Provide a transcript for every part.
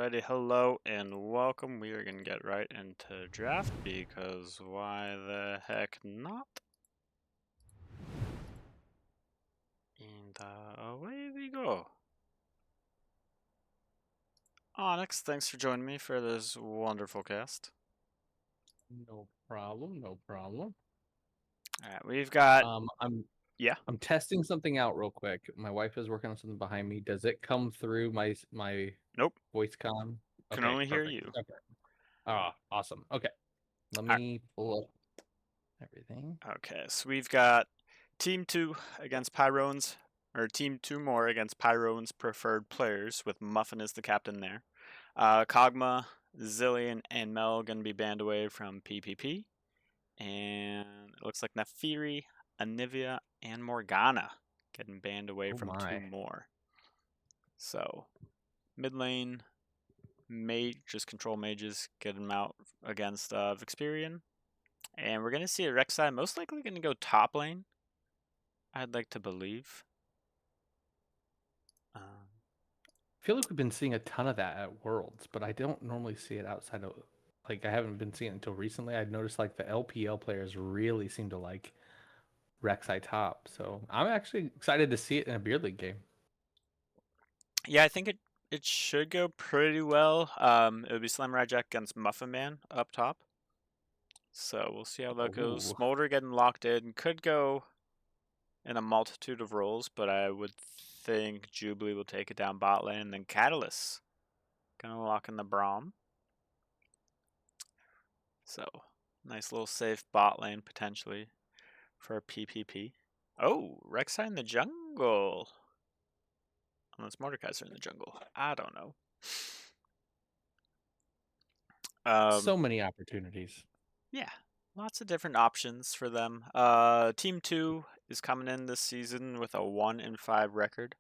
Alrighty, hello and welcome. We are going to get right into draft because why the heck not? And away we go. Onyx, thanks for joining me for this wonderful cast. No problem. No problem. Alright, we've got, I'm yeah, I'm testing something out real quick. My wife is working on something behind me. Does it come through my nope, voice com? can Okay, only hear perfect. you. Okay. Ah, awesome. Okay. Let Alright, me pull up everything. okay, so we've got Team 2 against Pyrones, or Team 2 more against Pyrones preferred players with Muffin as the captain there. Kogma, Zillion, and Mel going to be banned away from PPP. And it looks like Nefiri, Anivia, and Morgana getting banned away Oh from two my. more. So, mid lane, just control mages, get them out against Vexperian. And we're going to see a Rek'Sai most likely going to go top lane, I'd like to believe. I feel like we've been seeing a ton of that at Worlds, but I don't normally see it outside of I haven't been seeing it until recently. I'd noticed like the LPL players really seem to like Rek'Sai top. So I'm actually excited to see it in a beer league game. Yeah, I think it should go pretty well. It would be Slam Jack against Muffin Man up top. So we'll see how that goes. Oh, Smolder getting locked in could go in a multitude of roles, but I would think Jubilee will take it down bot lane, and then Catalyst gonna lock in the Braum. So nice little safe bot lane potentially for a PPP. Oh, Rek'Sai in the jungle. Unless Mordekaiser in the jungle. I don't know. so many opportunities. Yeah, lots of different options for them. Team 2 is coming in this season with a 1-5 record.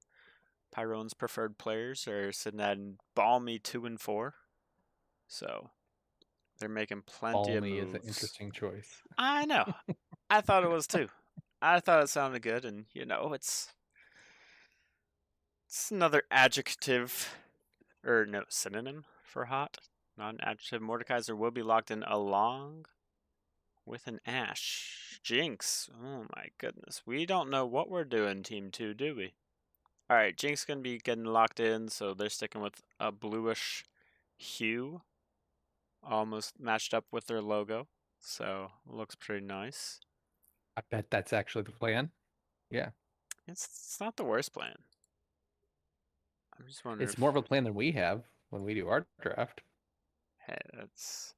Pyrone's preferred players are sitting at balmy 2-4. So they're making plenty of Balmy is an moves. interesting choice. I know. I thought it was too. I thought it sounded good, and it's another adjective or no synonym for hot, not an adjective. Mordekaiser will be locked in along with an Ash. Jinx. Oh my goodness. We don't know what we're doing, Team 2, do we? Alright, Jinx gonna be getting locked in, so they're sticking with a bluish hue. Almost matched up with their logo. So looks pretty nice. I bet that's actually the plan. Yeah. It's not the worst plan. I'm just wondering It's more if of a plan than we have when we do our draft. hey, that's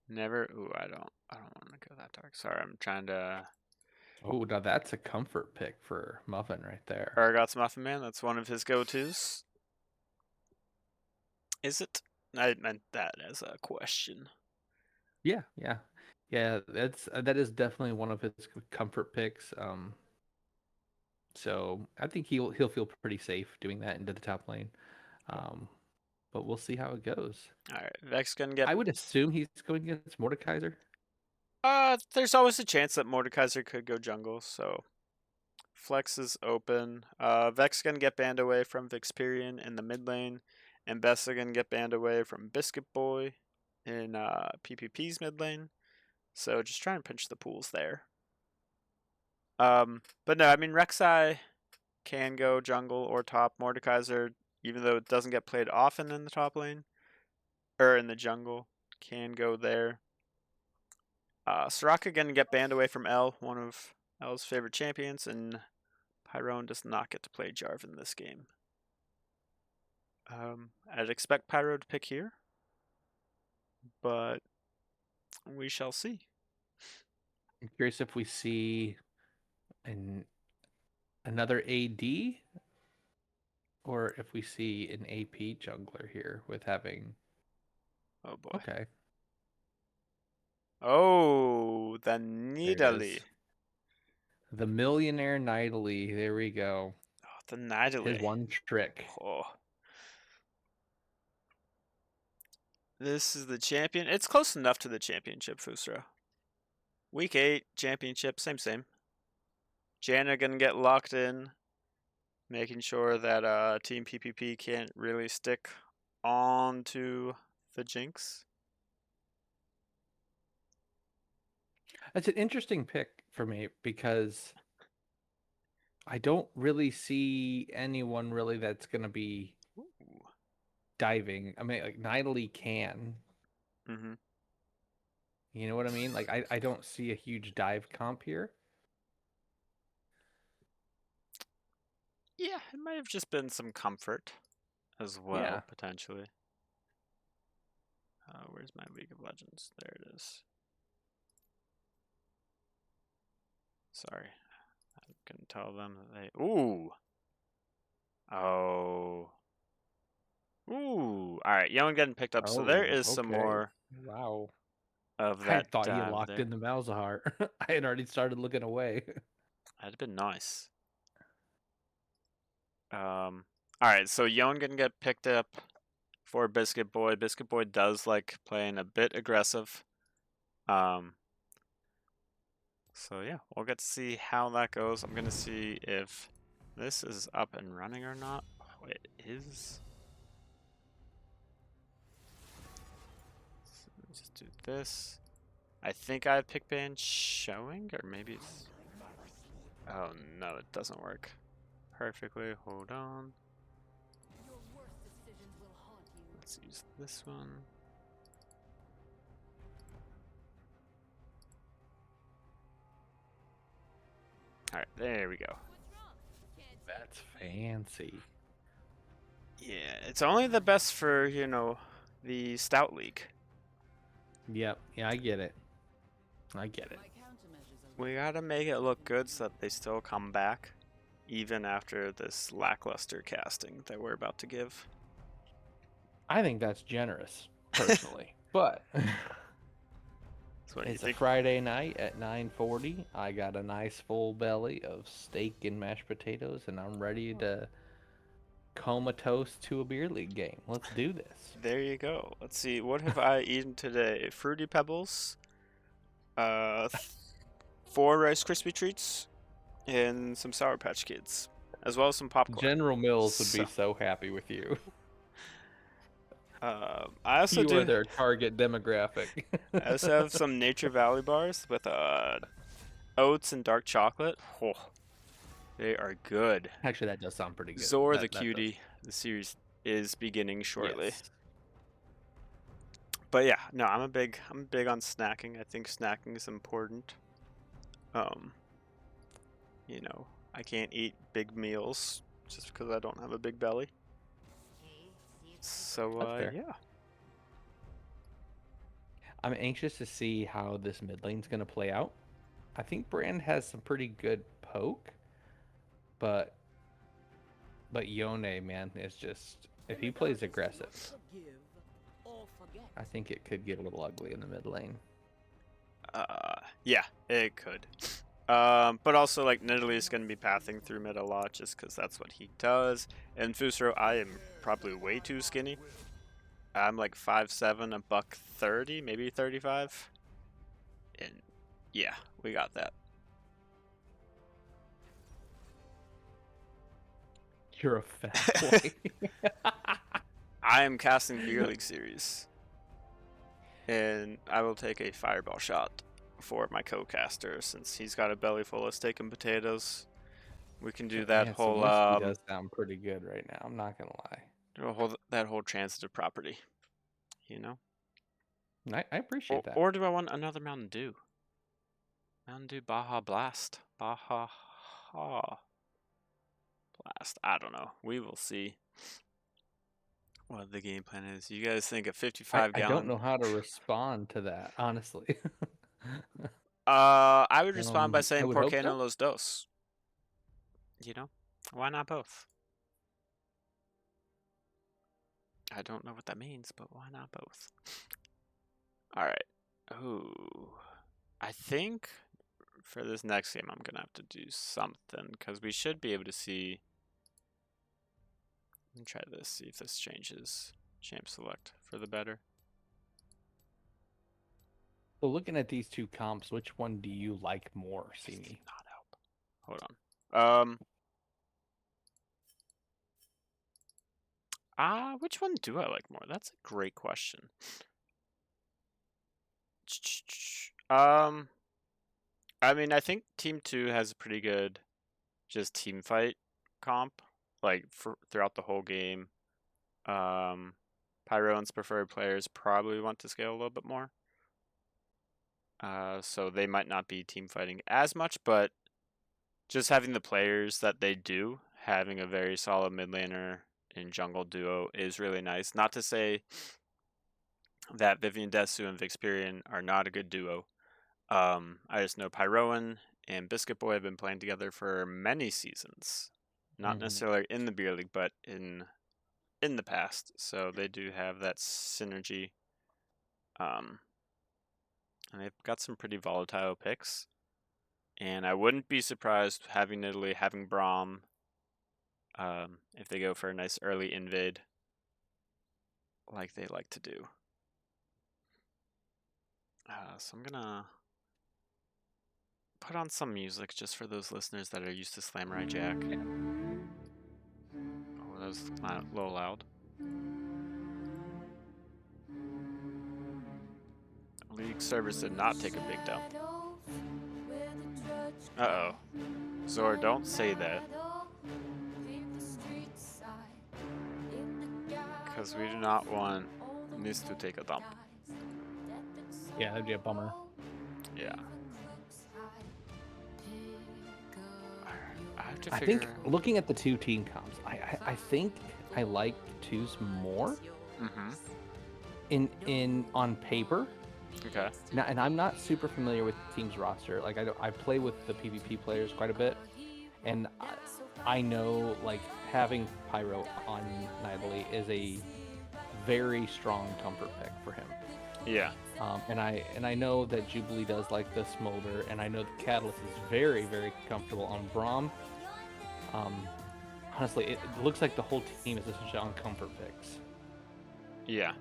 never. Ooh, I don't want to go that dark. Sorry, I'm trying to. Oh, now that's a comfort pick for Muffin right there. Argot's Muffin Man. That's one of his go-tos. Is it? I meant that as a question. Yeah, yeah. Yeah, that is definitely one of his comfort picks. So I think he'll feel pretty safe doing that into the top lane. Um, but we'll see how it goes. All right, Vex gonna get. I would assume he's going against Mordekaiser. There's always a chance that Mordekaiser could go jungle, so Flex is open. Vex gonna get banned away from Vixperion in the mid lane, and Bessa gonna get banned away from Biscuit Boy in PPP's mid lane. So just try and pinch the pools there. But no, I mean Rek'Sai can go jungle or top. Mordekaiser, even though it doesn't get played often in the top lane or in the jungle, can go there. Soraka gonna get banned away from L, one of L's favorite champions, and Pyrone does not get to play Jarvan this game. I'd expect Pyro to pick here, but we shall see. I'm curious if we see an another AD or if we see an AP jungler here with having Oh boy. okay, Oh, the there it Nidalee. is. The millionaire Nidalee. There we go. Oh, the His Nidalee. one trick. Oh. This is the champion. It's close enough to the championship, Fusra. Week 8, championship, same. Janna gonna get locked in, making sure that Team PPP can't really stick on to the Jinx. It's an interesting pick for me because I don't really see anyone really that's going to be Ooh. diving. I mean, like Nidalee can. Mm-hmm. You know what I mean? Like I don't see a huge dive comp here. Yeah, it might have just been some comfort as Yeah. well, potentially. Where's my League of Legends? There it is. Sorry. I can tell them that they... Ooh! Oh. Ooh! Alright, Young getting picked up, so there Oh, is some okay. more Wow. of I that thought he dive locked in there. the Malzahar. I had already started looking away. That'd have been nice. Alright, so Young gonna get picked up for Biscuit Boy. Biscuit Boy does like playing a bit aggressive. So yeah, we'll get to see how that goes. I'm gonna see if this is up and running or not. Oh, it is. So let's just do this. I think I have pick band showing, or maybe it's... Oh no, it doesn't work perfectly. Hold on. Let's use this one. Alright, there we go. That's fancy. Yeah, it's only the best for, you know, the Stout League. Yep. Yeah, I get it. I get it. We gotta make it look good so that they still come back, even after this lackluster casting that we're about to give. I think that's generous, personally. But So what do you it's a think? Friday night at 9:40. I got a nice full belly of steak and mashed potatoes, and I'm ready to comatose to a beer league game. Let's do this. There you go. Let's see. What have I eaten today? Fruity Pebbles, uh, 4 Rice Krispie treats, and some Sour Patch Kids, as well as some popcorn. General Mills would be So, so happy with you. I also You are do. their target demographic. I also have some Nature Valley bars with oats and dark chocolate. Oh, they are good. Actually, that does sound pretty good. Zor the That does. Cutie. The series is beginning shortly. Yes. But yeah, no, I'm big on snacking. I think snacking is important. Um, you know, I can't eat big meals just because I don't have a big belly. So That's fair. yeah. I'm anxious to see how this mid lane's going to play out. I think Brand has some pretty good poke, but Yone, man, is just if he plays aggressive, I think it could get a little ugly in the mid lane. Yeah, it could. But also like Nidalee is going to be pathing through mid a lot just because that's what he does. And Fusro, I am probably way too skinny. I'm like 5'7", a buck 30, maybe 35. And yeah, we got that. You're a fat boy. I am casting Beer League Series. And I will take a fireball shot for my co-caster since he's got a belly full of steak and potatoes. We can do that Man, some whole whiskey does sound pretty good right now. I'm not gonna that whole transitive property, you know. lie. I appreciate that. Or do I want another Mountain Dew? Mountain Dew Baja Blast. Baja Blast. I don't know. We will see what the game plan is. You guys think a 55 I don't gallon? know how to respond to that, honestly. I would respond by I saying would Por hope qué no so. los dos? You know, why not both? I don't know what that means, but why not both? All right. Ooh, I think for this next game I'm gonna have to do something because we should be able to see. Let me try this. See if this changes champ select for the better. So looking at these two comps, which one do you like more, Simi? Not help. Hold on. Which one do I like more? That's a great question. I mean, I think Team 2 has a pretty good just team fight comp, like throughout the whole game. Pyro's preferred players probably want to scale a little bit more. So they might not be team fighting as much, but just having the players that they do, having a very solid mid laner and jungle duo is really nice. Not to say that Vivian Desu and Vixperion are not a good duo. I just know Pyroan and Biscuit Boy have been playing together for many seasons. Not necessarily in the beer league, but in the past. So they do have that synergy. And they've got some pretty volatile picks. And I wouldn't be surprised having Italy, having Braum, if they go for a nice early invade like they like to do. So I'm gonna put on some music just for those listeners that are used to Samurai Jack. Oh, that was a little loud. League servers did not take a big dump. Uh-oh. Zor, don't say that. Because we do not want this to take a dump. Yeah, that'd be a bummer. Yeah. I think looking at the two team comps, I think I like twos more. In on paper. Okay. Now, and I'm not super familiar with the team's roster. Like I play with the PPP players quite a bit, and I know like having Pyro on Nightly is a very strong comfort pick for him. Yeah. And I know that Jubilee does like the Smolder, and I know the Catalyst is very, very comfortable on Braum. Honestly, it looks like the whole team is essentially on comfort picks. Yeah.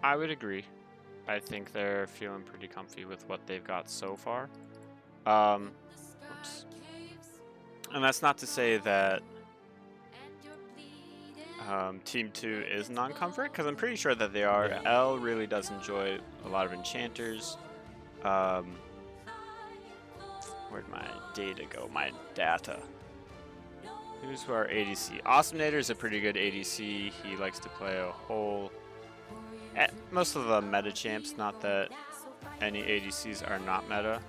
I would agree. I think they're feeling pretty comfy with what they've got so far. Oops. And that's not to say that Team 2 is non-comfort, because I'm pretty sure that they are. Yeah. L really does enjoy a lot of enchanters. Where'd my data go? My data. Who's our ADC? Awesomenator is a pretty good ADC. He likes to play a whole... most of the meta champs, not that any ADCs are not meta.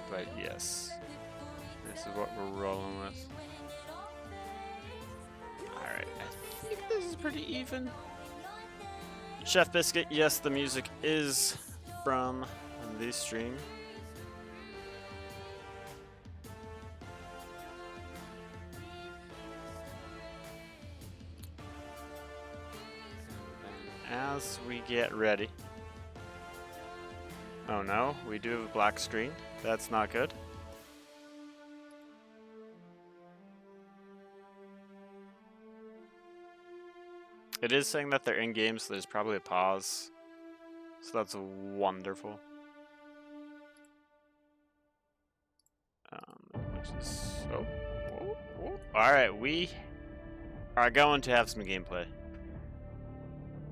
But yes, this is what we're rolling with. Alright, I think this is pretty even. Chef Biscuit, yes, the music is from this stream. As we get ready. Oh no, we do have a black screen. That's not good. It is saying that they're in game, so there's probably a pause. So that's wonderful. Alright, we are going to have some gameplay.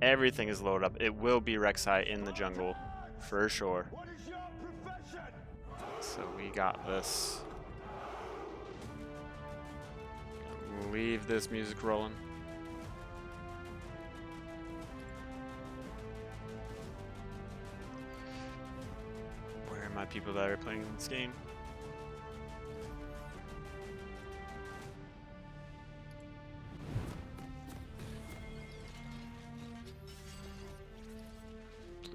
Everything is loaded up. It will be Rek'Sai in the jungle, for sure. So we got this. Leave this music rolling. Where are my people that are playing this game?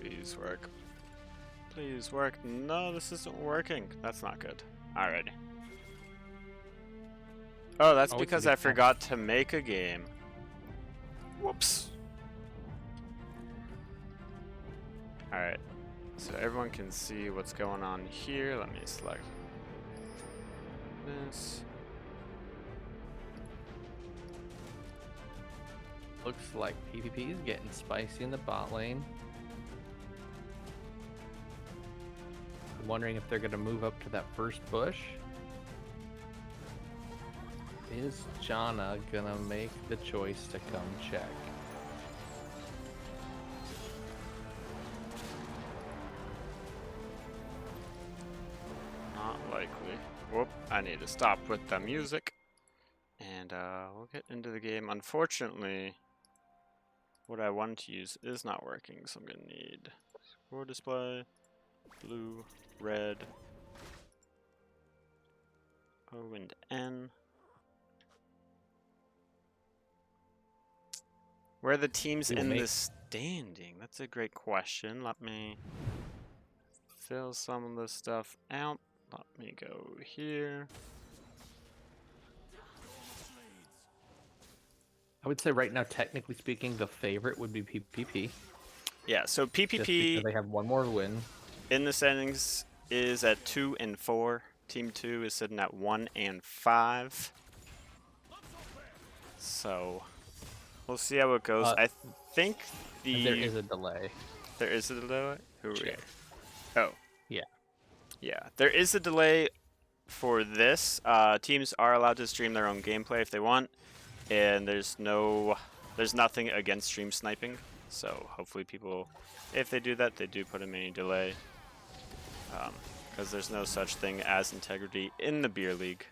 Please work. Please work. No, this isn't working. That's not good. Alrighty. Oh, that's because I forgot to make a game. Whoops. Alright. So everyone can see what's going on here. Let me select this. Looks like PPP is getting spicy in the bot lane. I'm wondering if they're going to move up to that first bush. Is Jana gonna make the choice to come check? Not likely. Whoop, I need to stop with the music. And we'll get into the game. Unfortunately, what I wanted to use is not working, so I'm gonna need score display, blue, red, O and N. Where are the teams in the standing? That's a great question. Let me fill some of this stuff out. Let me go here. I would say right now, technically speaking, the favorite would be PPP. Yeah, so Just because PPP they have one more win. in the standings is at 2 and 4. Team 2 is sitting at 1 and 5. So we'll see how it goes. I think there is a delay. There is a delay? Who are we? Check. Oh. Yeah. Yeah. There is a delay for this. Teams are allowed to stream their own gameplay if they want. And there's nothing against stream sniping. So hopefully people, if they do that, they do put a mini delay. Because there's no such thing as integrity in the beer league.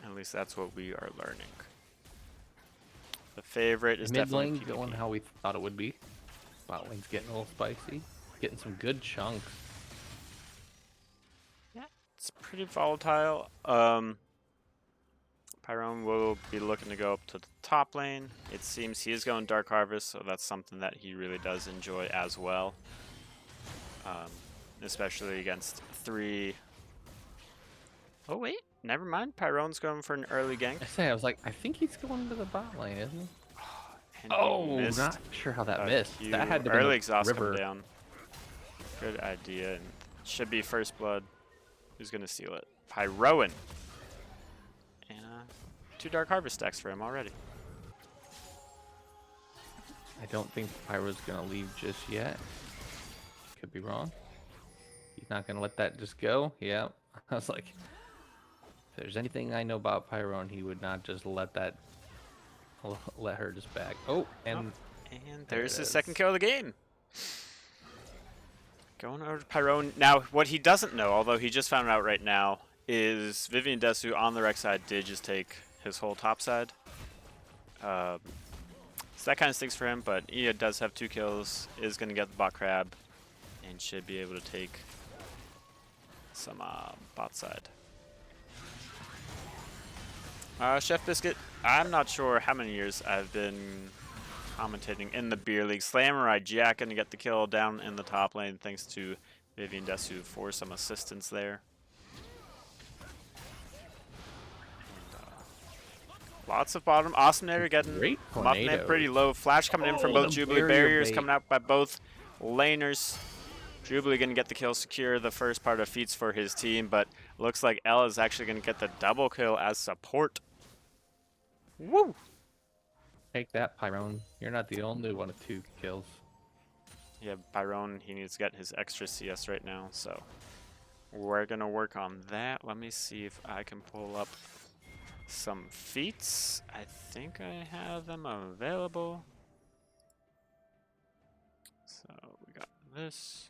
At least that's what we are learning. The favorite is definitely mid lane PPP. going how we thought it would be. Bot lane's getting a little spicy. Getting some good chunks. Yeah, it's pretty volatile. Pyrone will be looking to go up to the top lane. It seems he is going Dark Harvest, so that's something that he really does enjoy as well. Especially against 3... Oh wait, never mind. Pyrone's going for an early gank. I was like, I think he's going to the bot lane, isn't he? And oh, he missed not sure how that missed. That had to be early exhaust river. come down. Good idea, and should be first blood. Who's gonna steal it? Pyroan. And 2 Dark Harvest stacks for him already. I don't think Pyro's gonna leave just yet. Could be wrong. He's not gonna let that just go. Yeah, I was like, if there's anything I know about Pyron, he would not just let that, let her just back. Oh, and there's his second kill of the game. Going over to Pyrone. Now, what he doesn't know, although he just found out right now, is Vivian Desu on the rec side did just take his whole top side. So that kind of stinks for him, but he does have 2 kills, is going to get the bot crab, and should be able to take some bot side. Chef Biscuit, I'm not sure how many years I've been commentating in the beer league. Samurai Jack going to get the kill down in the top lane thanks to Vivian Desu for some assistance there. And, lots of bottom. Awesome Nader getting muffing in pretty low. Flash coming in from both Jubilee. Barriers coming out by both laners. Jubilee going to get the kill, secure the first part of feats for his team, but looks like L is actually going to get the double kill as support. Woo! Take that, Pyrone. You're not the only one with 2 kills. Yeah, Pyrone, he needs to get his extra CS right now, so we're going to work on that. Let me see if I can pull up some feats. I think I have them available. So we got this.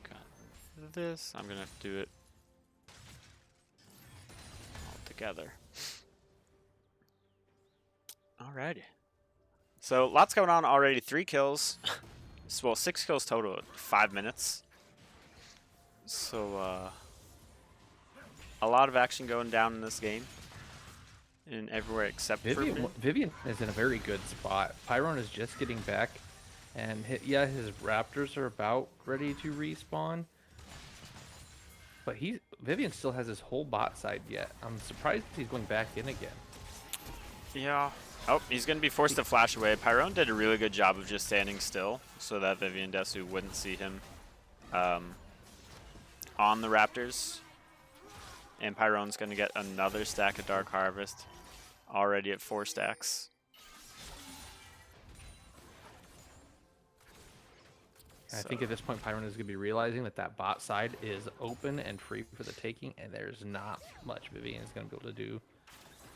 Got this. I'm going to have to do it all together. Alrighty. So lots going on already. 3 kills. Well, 6 kills total in 5 minutes. So a lot of action going down in this game. In everywhere except for Vivian is in a very good spot. Pyrone is just getting back. And yeah, his Raptors are about ready to respawn. But Vivian still has his whole bot side yet. I'm surprised he's going back in again. Yeah. Oh, he's going to be forced to flash away. Pyrone did a really good job of just standing still so that Vivian Desu wouldn't see him on the Raptors. And Pyrone's going to get another stack of Dark Harvest, already at 4 stacks. I So think at this point, Pyron is going to be realizing that that bot side is open and free for the taking, and there's not much Vivian is going to be able to do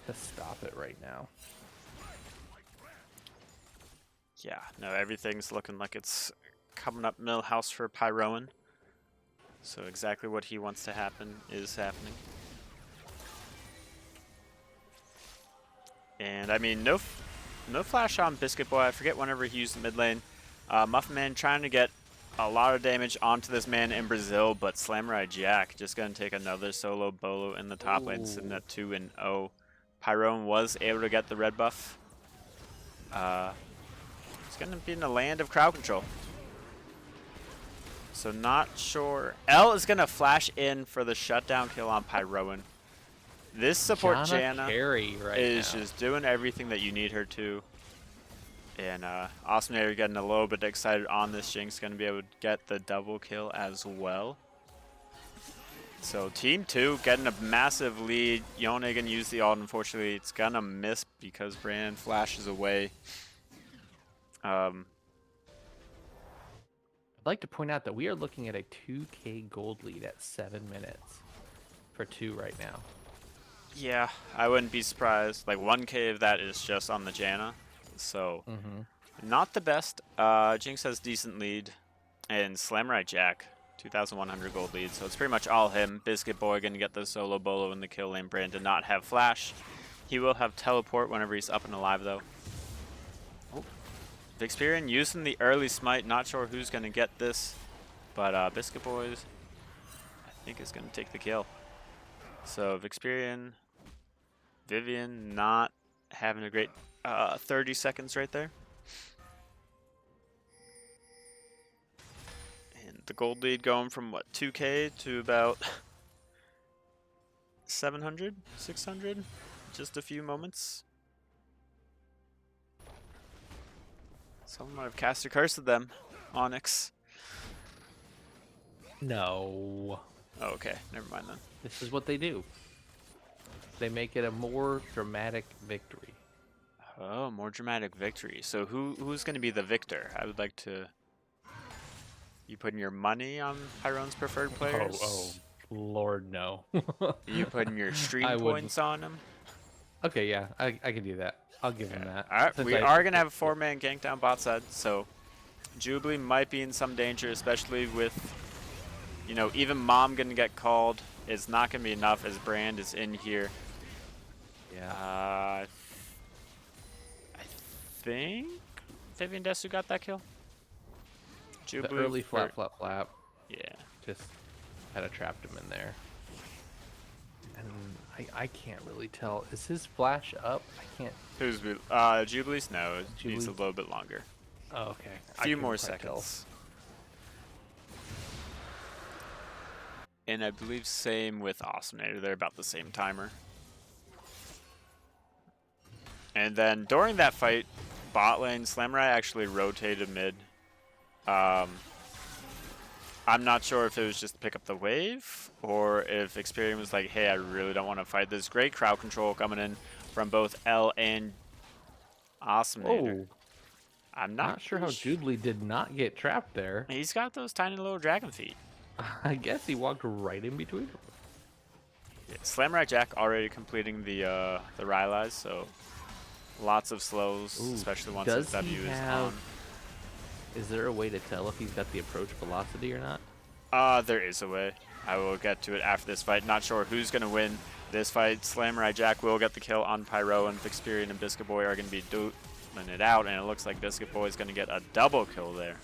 to stop it right now. yeah, no, everything's looking like it's coming up Millhouse for Pyroan. So exactly what he wants to happen is happening. And I mean, no flash on Biscuit Boy. I forget whenever he used the mid lane. Muffin Man trying to get a lot of damage onto this man in Brazil, but Samurai Jack just going to take another solo bolo in the top lane, sitting at 2-0. Pyron was able to get the red buff. It's going to be in the land of crowd control. So not sure. L is going to flash in for the shutdown kill on Pyroan. This support Janna is just doing everything that you need her to. And Awesomenator getting a little bit excited on this Jinx, going to be able to get the double kill as well. So Team 2 getting a massive lead. Yone going to use the ult. Unfortunately, it's going to miss because Brandon flashes away. I'd like to point out that we are looking at a 2k gold lead at 7 minutes for 2 right now. Yeah, I wouldn't be surprised. Like 1k of that is just on the Janna. So, not the best. Jinx has decent lead. And Samurai Jack, 2,100 gold lead. So it's pretty much all him. Biscuit Boy going to get the solo bolo in the kill lane. Brand did not have flash. He will have teleport whenever he's up and alive, though. Oh. Vixperian using the early smite. Not sure who's going to get this. But Biscuit Boys, I think, is going to take the kill. So Vixperian, Vivian not having a great 30 seconds right there. And the gold lead going from, what, 2k to about 700, 600? Just a few moments. Someone might have cast a curse at them. Onyx. No. Oh, okay, never mind then. This is what they do. They make it a more dramatic victory. Oh, more dramatic victory. So who's going to be the victor? I would like to... You putting your money on Pyron's preferred players? Oh, Lord, no. You putting your stream points on him? Okay, yeah, I can do that. I'll give him that. All right, we are going to have a 4-man gank down bot side, so Jubilee might be in some danger, especially with, you know, even Mom going to get called. It's not going to be enough as Brand is in here. Yeah. I think Vivian Desu got that kill. The early flap. Yeah. Just had to trapped him in there. And I can't really tell. Is his flash up? I can't. Who's Jubilee's? No, it needs a little bit longer. Oh, okay. A few more seconds. And I believe same with Awesomenator. They're about the same timer. And then during that fight, bot lane, Samurai actually rotated mid. I'm not sure if it was just to pick up the wave or if Experian was like, hey, I really don't want to fight this. Great crowd control coming in from both L and Awesomenator. Oh. I'm Not sure how Jubilee did not get trapped there. He's got those tiny little dragon feet. I guess he walked right in between them. Yeah, Samurai Jack already completing the Rylai's, so lots of slows, especially once his W is on. Is there a way to tell if he's got the approach velocity or not? There is a way. I will get to it after this fight. Not sure who's going to win this fight. Samurai Jack will get the kill on Pyro, and Vixperian and Biscuit Boy are going to be dueling it out, and it looks like Biscuit Boy is going to get a double kill there.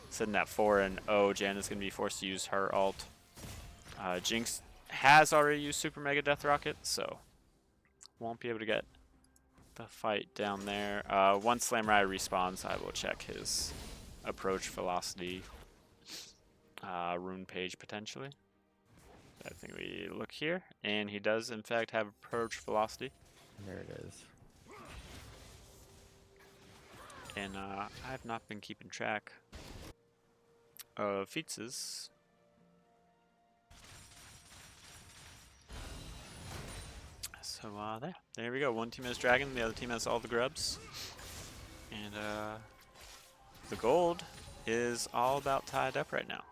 Sitting at 4-0, Janna's going to be forced to use her ult. Jinx has already used Super Mega Death Rocket, so won't be able to get the fight down there. Once Samurai respawns, I will check his approach velocity rune page potentially. I think we look here, and he does in fact have approach velocity. There it is. And I have not been keeping track of feats. So there we go. One team has dragon, the other team has all the grubs. And the gold is all about tied up right now.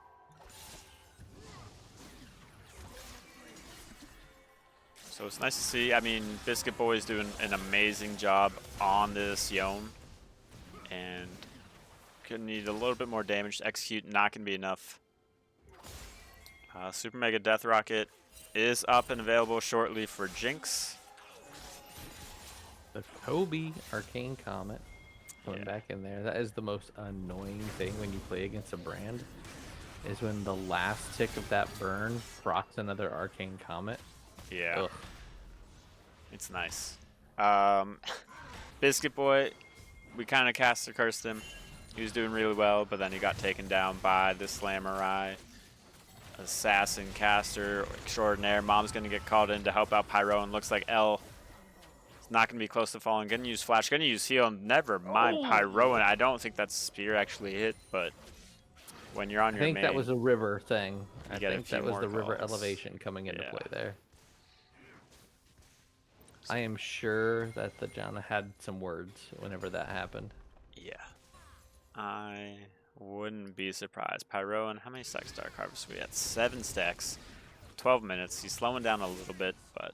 So it's nice to see. I mean, Biscuit Boy is doing an amazing job on this Yone. And gonna need a little bit more damage to execute. Not gonna be enough. Super Mega Death Rocket is up and available shortly for Jinx. The Kobe Arcane Comet going Yeah. back in there. That is the most annoying thing when you play against a brand, is when the last tick of that burn procs another Arcane Comet. Yeah. Ugh. It's nice. Biscuit Boy, we kind of caster cursed him. He was doing really well, but then he got taken down by the Slamurai. Assassin caster extraordinaire. Mom's going to get called in to help out Pyro, and looks like L is not going to be close to falling. Going to use Flash, going to use Heal. Never mind Pyro, and I don't think that spear actually hit, but when you're on your main... I think that was a river thing. I get a think few that was more the river calls. elevation coming into Yeah. play there. I am sure that the Janna had some words whenever that happened. Yeah. I wouldn't be surprised. Pyro, and how many stacks Dark Harvest we at? 7 stacks. 12 minutes. He's slowing down a little bit, but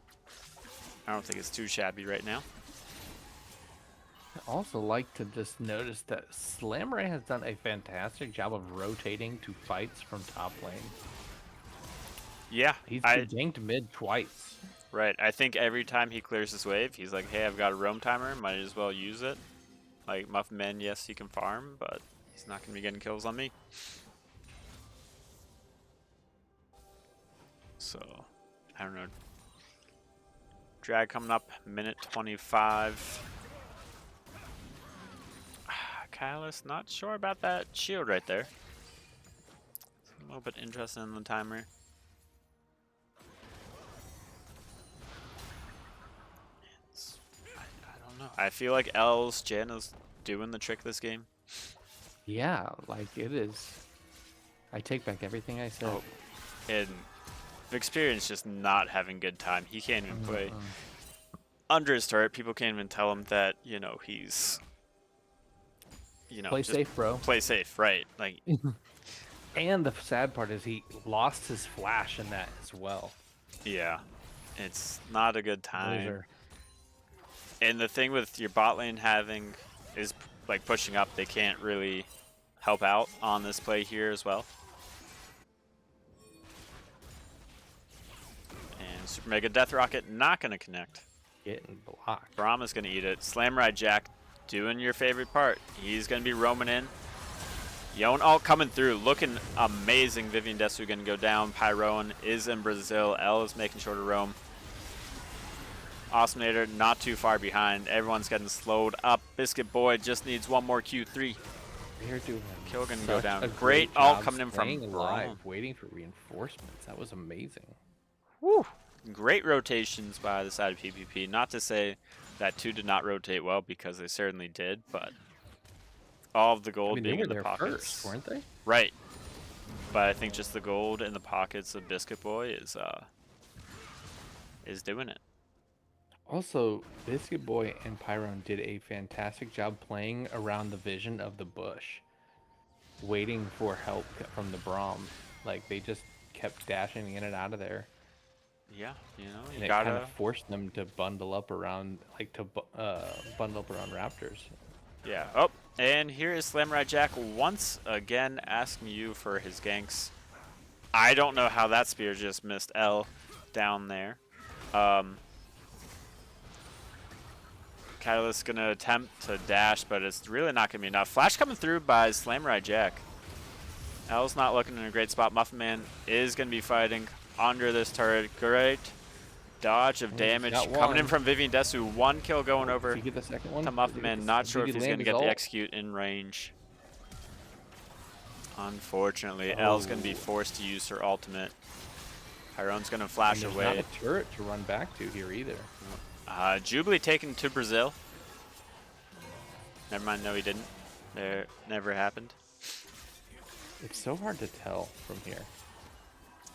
I don't think it's too shabby right now. I also like to just notice that Slamurai has done a fantastic job of rotating to fights from top lane. Yeah. He's been ganked mid twice. Right. I think every time he clears his wave, he's like, hey, I've got a roam timer. Might as well use it. Like, Muffin Man, yes, he can farm, but he's not going to be getting kills on me. So, I don't know. Drag coming up, minute 25. Kylus, not sure about that shield right there. A little bit interested in the timer. I don't know. I feel like L's Janna's doing the trick this game. Yeah, like it is. I take back everything I said. Oh, and Vicsperien's just not having good time. He can't even play under his turret. People can't even tell him that, you know, he's, you know, Play just safe, bro. play safe, right? Like, and the sad part is he lost his flash in that as well. yeah, it's not a good time. Loser. And the thing with your bot lane having is like pushing up, they can't really help out on this play here as well. And Super Mega Death Rocket not going to connect. Getting blocked. Brahma's going to eat it. Slamurai Jack doing your favorite part. He's going to be roaming in. Yone ult coming through, looking amazing. Vivian Desu going to go down. Pyroan is in Brazil. L is making sure to roam. Awesomenator not too far behind. Everyone's getting slowed up. Biscuit Boy just needs one more Q3. They're doing Kill gonna go down. a Great job ult coming in from staying Braum. alive, waiting for reinforcements. That was amazing. Woo. Great rotations by the side of PPP. Not to say that 2 did not rotate well, because they certainly did, but all of the gold being in the pockets. First, weren't they? Right. But I think just the gold in the pockets of Biscuit Boy is doing it. Also, Biscuit Boy and Pyron did a fantastic job playing around the vision of the bush, waiting for help from the Braum. Like, they just kept dashing in and out of there. Yeah, you know, And you it gotta... kind of forced them to bundle up around, like, bundle up around Raptors. Yeah. Oh, and here is Slamurai Jack once again asking you for his ganks. I don't know how that spear just missed L down there. Catalyst's going to attempt to dash, but it's really not going to be enough. Flash coming through by Slamurai Jack. L's not looking in a great spot. Muffin Man is going to be fighting under this turret. Great dodge of damage coming in from Vivian Desu. 1 kill going over Did you get the second one? to Muffin Man. Not sure if he's going to get the ult? execute in range. Unfortunately, L's going to be forced to use her ultimate. Pyron's going to flash There's away. not a turret to run back to here either. Jubilee taken to Brazil. Never mind, no he didn't. There never happened. It's so hard to tell from here.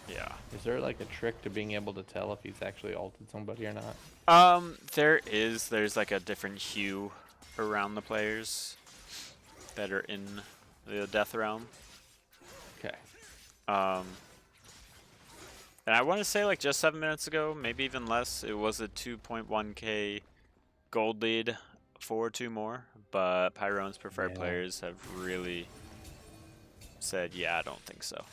Yeah. Is there like a trick to being able to tell if he's actually ulted somebody or not? There's like a different hue around the players that are in the Death Realm. Okay. And I want to say like just 7 minutes ago, maybe even less, it was a 2.1k gold lead for 2 more, but Pyrone's preferred Yeah. players have really said, yeah, I don't think so.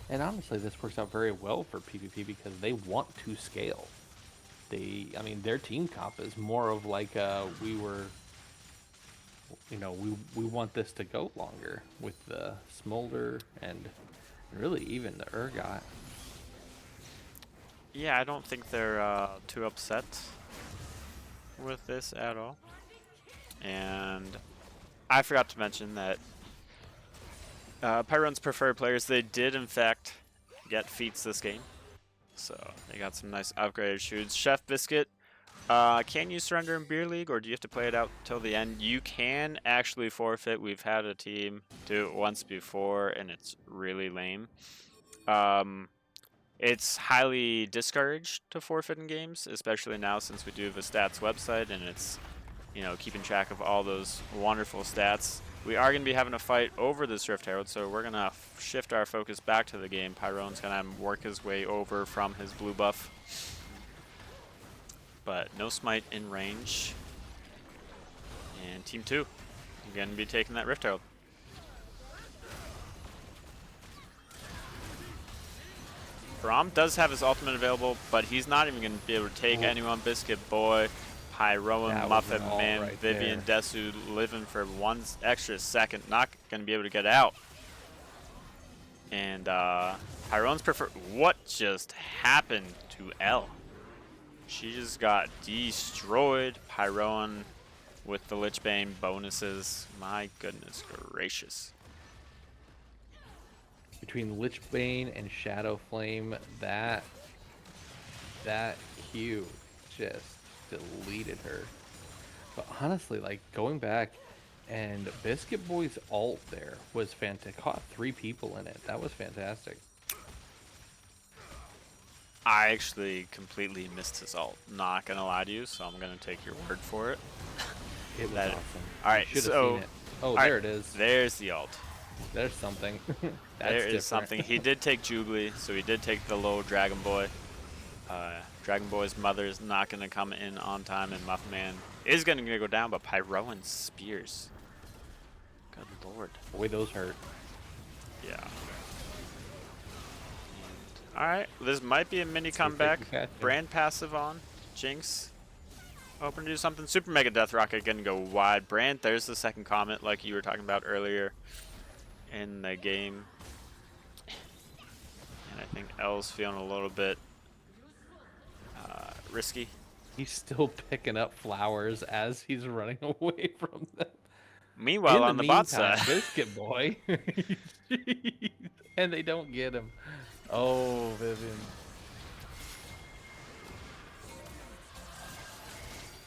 And honestly, this works out very well for PPP because they want to scale. I mean, their team comp is more of like we want this to go longer with the Smolder and really even the Urgot. Yeah, I don't think they're too upset with this at all. And I forgot to mention that Pyrone's preferred players, they did in fact get feats this game. So they got some nice upgraded shoes. Chef Biscuit, can you surrender in Beer League or do you have to play it out till the end? You can actually forfeit. We've had a team do it once before and it's really lame. It's highly discouraged to forfeit in games, especially now since we do have a stats website and it's, keeping track of all those wonderful stats. We are going to be having a fight over this Rift Herald, so we're going to shift our focus back to the game. Pyrone's going to work his way over from his blue buff. But no smite in range. And Team 2 going to be taking that Rift Herald. Braum does have his ultimate available, but he's not even going to be able to take anyone. Biscuit Boy, Pyroan, Muffin Man, right Vivian, Desu living for 1 extra second. Not going to be able to get out. And Pyrone's prefer. What just happened to L? She just got destroyed. Pyroan with the Lich Bane bonuses. My goodness gracious. Between Lich Bane and Shadow Flame, that Q just deleted her. But honestly, like going back, and Biscuit Boy's ult there was fantastic. Caught 3 people in it. That was fantastic. I actually completely missed his ult. Not gonna lie to you, so I'm gonna take your word for it. It was awesome. All right, should have so seen it. Oh, there it is. There's the ult. There's something. There is something. He did take Juggly, so he did take the low Dragon Boy. Dragon Boy's mother is not going to come in on time, and Muff Man is going to go down, but Pyroan spears. Good lord. Boy, those hurt. Yeah. Alright, this might be a mini comeback. Brand passive on. Jinx. Hoping to do something. Super Mega Death Rocket going to go wide. Brand, there's the second comment like you were talking about earlier in the game. And I think L's feeling a little bit risky. He's still picking up flowers as he's running away from them. Meanwhile, on the bot side, Biscuit Boy, and they don't get him. Oh, Vivian.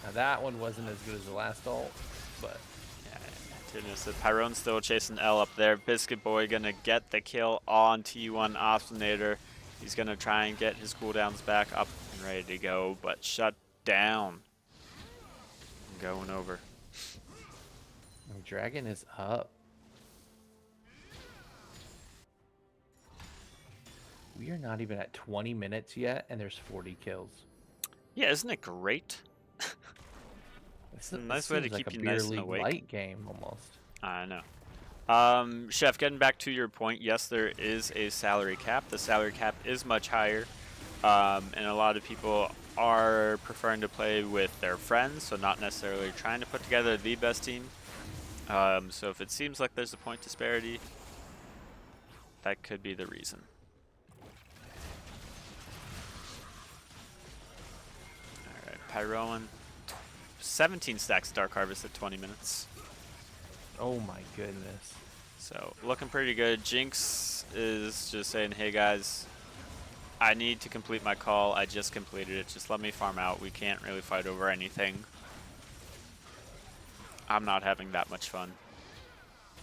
Now that one wasn't as good as the last ult, but yeah, goodness, the Pyrone's still chasing L up there. Biscuit Boy gonna get the kill on T1 Obstinator. He's gonna try and get his cooldowns back up and ready to go, but shut down. Going over. Dragon is up. We are not even at 20 minutes yet, and there's 40 kills. Yeah, isn't it great? It's a nice way to keep you nice and awake. Light game almost. I know. Chef, getting back to your point, yes, there is a salary cap. The salary cap is much higher, and a lot of people are preferring to play with their friends, so not necessarily trying to put together the best team. So if it seems like there's a point disparity, that could be the reason. Alright, Pyroan. 17 stacks Dark Harvest at 20 minutes. Oh my goodness. So looking pretty good. Jinx is just saying, hey guys, I need to complete my call. I just completed it. Just let me farm out. We can't really fight over anything. I'm not having that much fun.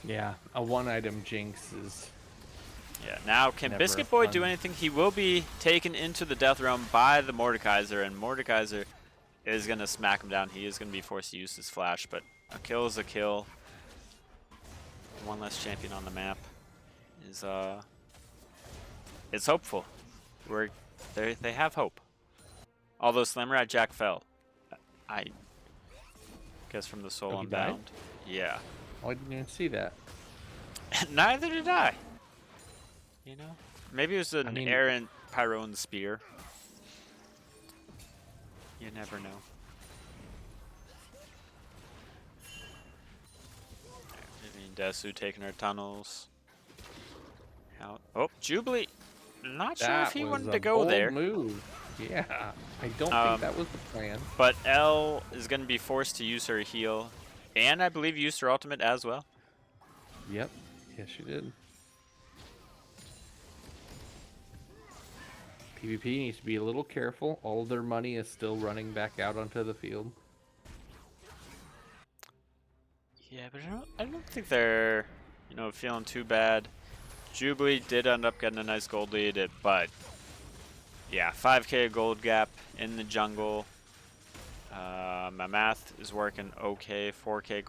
Yeah, a one-item Jinx is... Yeah, now can Biscuit Boy do anything? He will be taken into the Death Realm by the Mordekaiser, and Mordekaiser is going to smack him down. He is going to be forced to use his flash, but a kill is a kill. One less champion on the map is it's hopeful. They have hope. Although Slamrad Jack fell. I guess from the soul Oh, he died? unbound. Yeah. Oh, I didn't even see that. Neither did I. You know? Maybe it was an I mean, errant Pyrone spear. You never know. Vivian Desu taking her tunnels. Out. Oh, Jubilee. Not sure if that he was wanted a to go bold there. move. Yeah, I don't think that was the plan. But L is going to be forced to use her heal. And I believe used her ultimate as well. Yep. Yes, she did. PPP needs to be a little careful. All of their money is still running back out onto the field. Yeah, but I don't think they're, feeling too bad. Jubilee did end up getting a nice gold lead, but yeah, 5k gold gap in the jungle. My math is working okay. 4k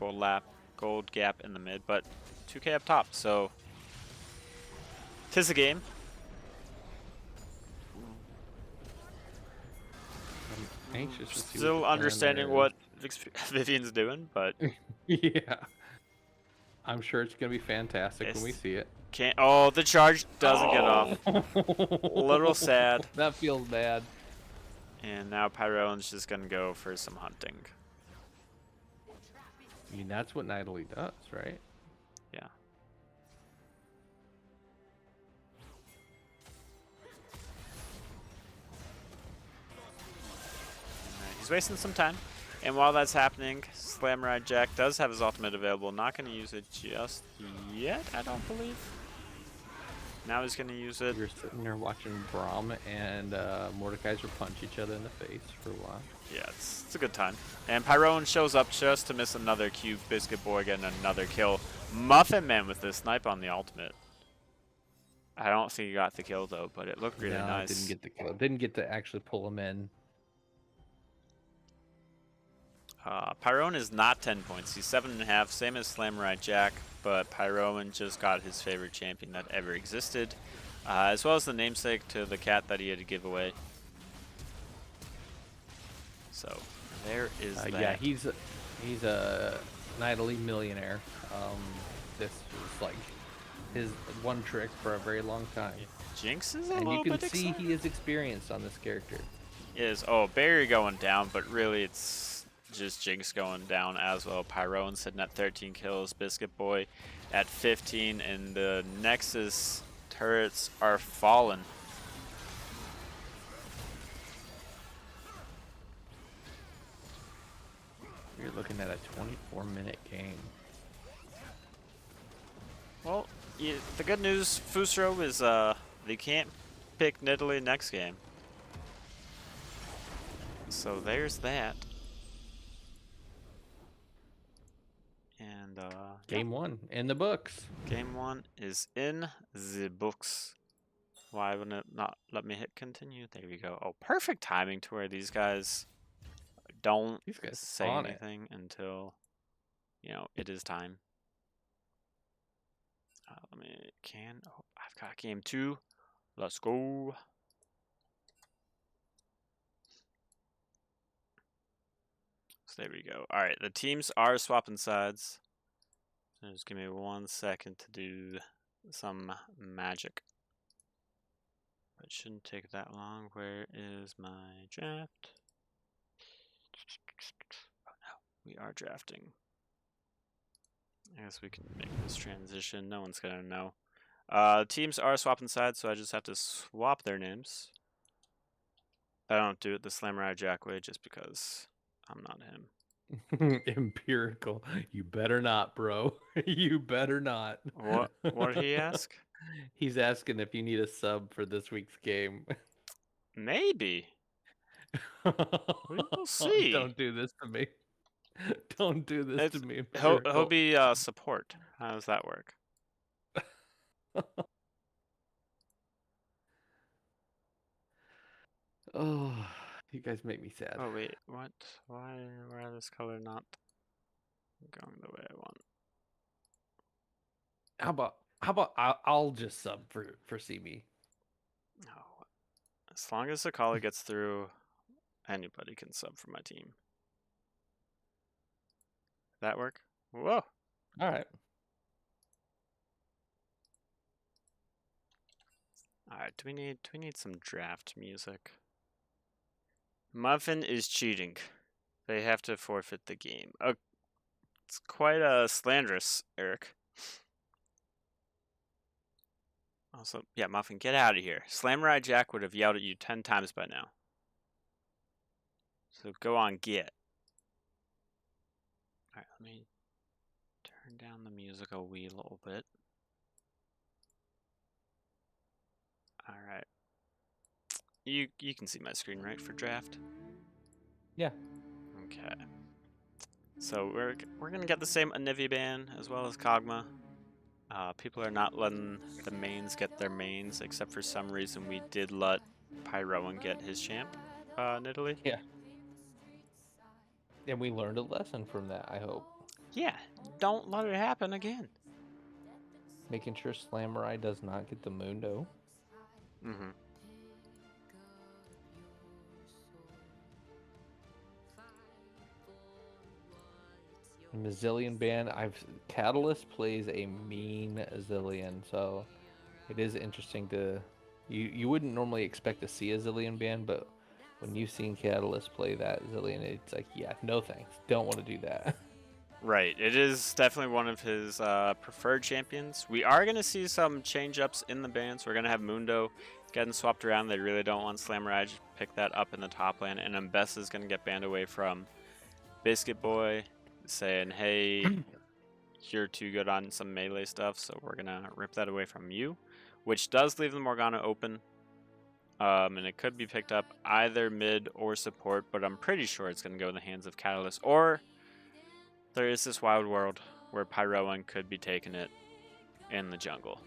gold gap in the mid, but 2k up top. So, 'tis a game. I'm anxious to see Still what the plan understanding there what Vivian's doing, but is. Yeah. I'm sure it's going to be fantastic when we it's see it. can't. Oh, the charge doesn't get off. A Little sad. That feels bad. And now Pyrone's just gonna go for some hunting. I mean, that's what Nidalee does, right? Yeah. Alright, he's wasting some time. And while that's happening, Slamride Jack does have his ultimate available. Not gonna use it just yet, I don't believe. Now he's gonna use it. You're sitting there watching Braum and Mordekaiser punch each other in the face for a while. Yeah, it's a good time. And Pyrone shows up just to miss another cube. Biscuit Boy getting another kill. Muffin Man with this snipe on the ultimate. I don't think he got the kill though, but it looked really nice. Didn't get the kill. Didn't get to actually pull him in. Pyrone is not 10 points. He's 7.5, same as Slamride Jack, but Pyrone just got his favorite champion that ever existed, as well as the namesake to the cat that he had to give away. So there is that. Yeah, he's a Nidalee millionaire. This was like his one trick for a very long time. Jinx is a and little you bit can see exciting. he is experienced on this character. Barry going down, but really it's just Jinx going down as well. Pyrone sitting at 13 kills, Biscuit Boy at 15, and the Nexus turrets are fallen. You're looking at a 24-minute game. Well, the good news, Fusro, is they can't pick Nidalee next game. So there's that. And Game 1 in the books. Game 1 is in the books. Why wouldn't it not let me hit continue? There we go. Oh, perfect timing to where these guys don't say anything until, it is time. I've got game 2. Let's go. So there we go. All right, the teams are swapping sides. So just give me 1 second to do some magic. It shouldn't take that long. Where is my draft? Oh no, we are drafting. I guess we can make this transition. No one's gonna know. Teams are swapping sides, so I just have to swap their names. I don't do it the Slammer Jack way just because I'm not him. Empirical. You better not, bro. You better not. What did he ask? He's asking if you need a sub for this week's game. Maybe. We will see. Don't do this to me. Don't do this to me. He'll be support. How does that work? Oh, You guys make me sad. Oh wait, what? Why this color not going the way I want? How about I'll just sub for CB. No. As long as the color gets through, anybody can sub for my team. That work? Whoa. All right. Alright, do we need some draft music? Muffin is cheating. They have to forfeit the game. It's quite slanderous, Eric. Also, yeah, Muffin, get out of here. Samurai Jack would have yelled at you 10 times by now. So go on, get. Alright, let me turn down the music a wee little bit. Alright. You can see my screen, right, for draft? Yeah. Okay. So we're gonna get the same Anivia ban as well as Kog'Maw. People are not letting the mains get their mains, except for some reason we did let Pyroan get his champ in Italy. Yeah. And we learned a lesson from that, I hope. Yeah, don't let it happen again. Making sure Slamurai does not get the Mundo. Mm-hmm. Mazzillion ban. Catalyst plays a mean Zillion, so it is interesting to you wouldn't normally expect to see a Zillion ban, but when you've seen Catalyst play that Zillion, it's like, yeah, no thanks. Don't want to do that. Right, it is definitely one of his preferred champions. We are going to see some change-ups in the bans. We're going to have Mundo getting swapped around. They really don't want Slamurai to pick that up in the top lane, and Mbessa is going to get banned away from Biscuit Boy, saying, hey, you're too good on some melee stuff, so we're going to rip that away from you, which does leave the Morgana open. And it could be picked up either mid or support, but I'm pretty sure it's going to go in the hands of Catalyst, or there is this wild world where Pyroan could be taking it in the jungle.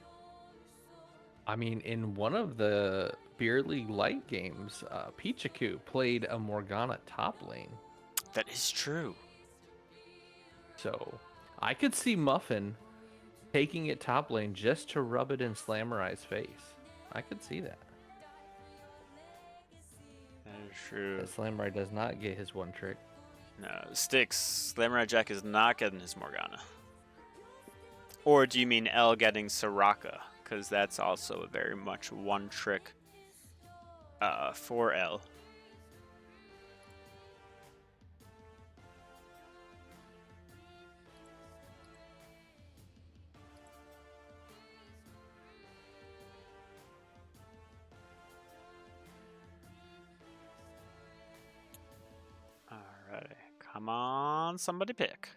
I mean, in one of the Beer League Light games, Pichaku played a Morgana top lane. That is true. So I could see Muffin taking it top lane just to rub it in Slamurai's face. I could see that. That is true. That Slamurai does not get his one trick. No, Sticks. Samurai Jack is not getting his Morgana. Or do you mean L getting Soraka? Because that's also a very much one trick for L. Alrighty. Come on, somebody pick.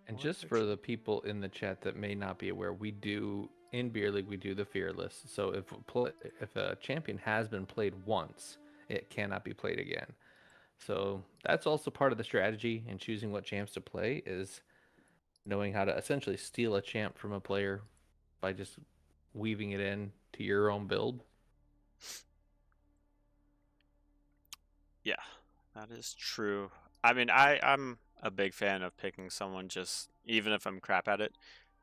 And just for the people in the chat that may not be aware, we do in Beer League we do the Fearless. So if a champion has been played once, it cannot be played again. So that's also part of the strategy in choosing what champs to play is knowing how to essentially steal a champ from a player by just weaving it in to your own build. Yeah, that is true. I mean, I'm a big fan of picking someone just, even if I'm crap at it,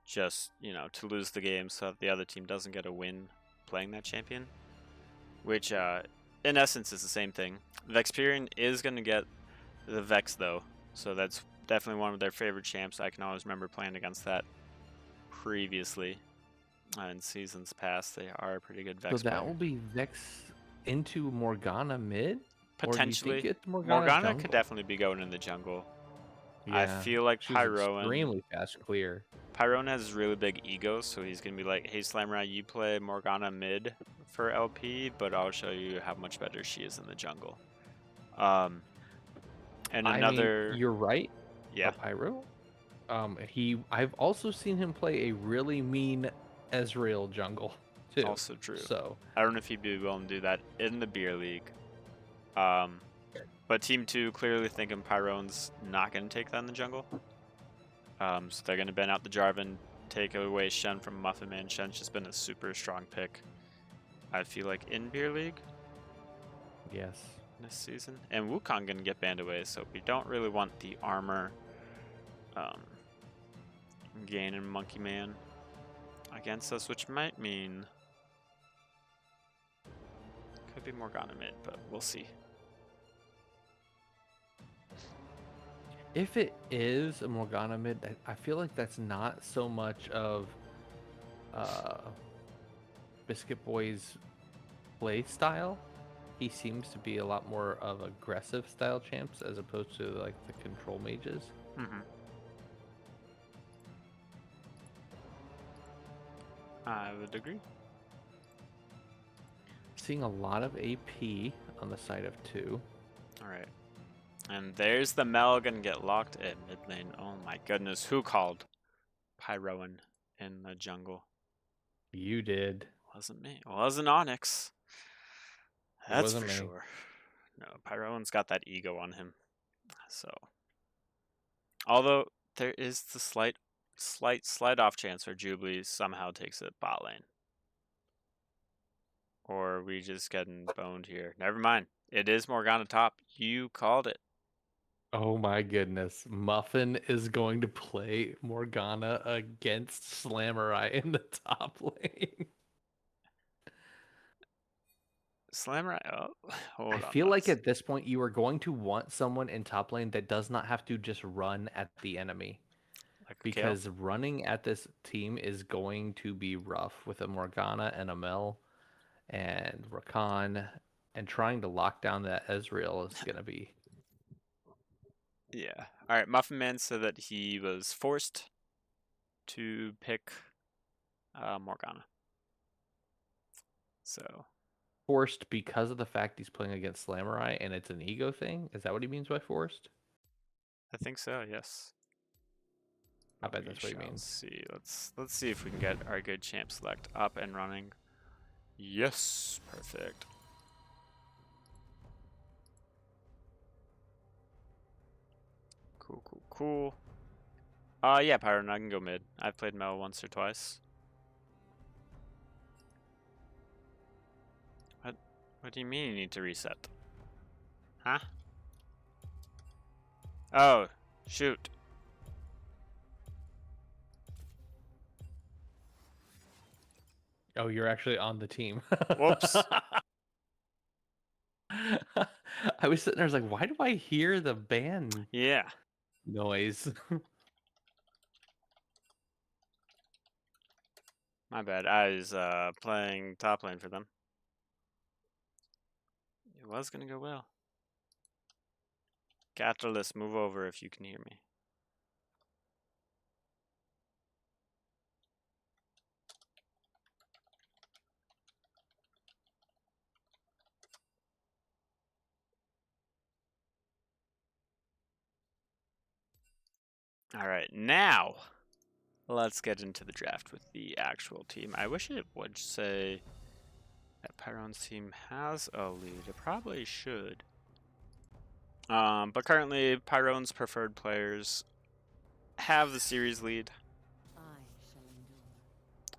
just, to lose the game so that the other team doesn't get a win playing that champion. Which, in essence, is the same thing. Vexperion is going to get the Vex, though, so that's definitely one of their favorite champs. I can always remember playing against that previously. In seasons past, they are a pretty good Vex So that player. will be Vex into Morgana mid? Potentially. Or do you think it's Morgana could definitely be going in the jungle. Yeah, I feel like she's extremely fast clear. Pyroan has really big ego, so he's going to be like, hey, Slamurai, you play Morgana mid for LP, but I'll show you how much better she is in the jungle. And another... I mean, you're right. Yeah. Pyro. I've also seen him play a really mean Ezreal jungle, too. Also true. So I don't know if he'd be willing to do that in the Beer League. But Team 2 clearly thinking Pyroan's not going to take that in the jungle. So they're going to ban out the Jarvan, take away Shen from Muffin Man. Shen's just been a super strong pick, I feel like, in Beer League. yes. this season. And Wukong gonna get banned away, so we don't really want the armor gain and Monkey Man against us, which might mean could be Morgana mid, but we'll see. If it is a Morgana mid, I feel like that's not so much of Biscuit Boy's play style. He seems to be a lot more of aggressive style champs as opposed to like the control mages. I would agree. Seeing a lot of AP on the side of 2. All right. And there's the Mel gonna get locked at mid lane. Oh my goodness, who called Pyroan in the jungle? You did. Wasn't me. It wasn't Onyx. It That's wasn't for me. sure. No, Pyroan's got that ego on him. So, although there is the slight off chance where Jubilee somehow takes it bot lane. Or we just getting boned here. Never mind. It is Morgana top. You called it. Oh my goodness. Muffin is going to play Morgana against Slamurai in the top lane. Slammer. Oh, hold I on. feel like at this point you are going to want someone in top lane that does not have to just run at the enemy. Like a Kayle. Because running at this team is going to be rough with a Morgana and a Mel and Rakan, and trying to lock down that Ezreal is going to be... Yeah. All right. Muffin Man said that he was forced to pick Morgana. So. Forced because of the fact he's playing against Slamurai and it's an ego thing? Is that what he means by forced? I think so. Yes. I bet that's what he shall means. see. Let's see if we can get our good champ select up and running. Yes. Perfect. Cool. Cool. Cool. Yeah, Pyron, I can go mid. I've played Mel once or twice. What do you mean you need to reset? Huh? Oh, shoot. Oh, you're actually on the team. Whoops. I was sitting there, I was like, why do I hear the ban Yeah. noise? My bad. I was playing top lane for them. It was gonna go well. Catalyst, move over if you can hear me. All right, now let's get into the draft with the actual team. I wish it would say that Pyron's team has a lead. It probably should. But currently, Pyron's preferred players have the series lead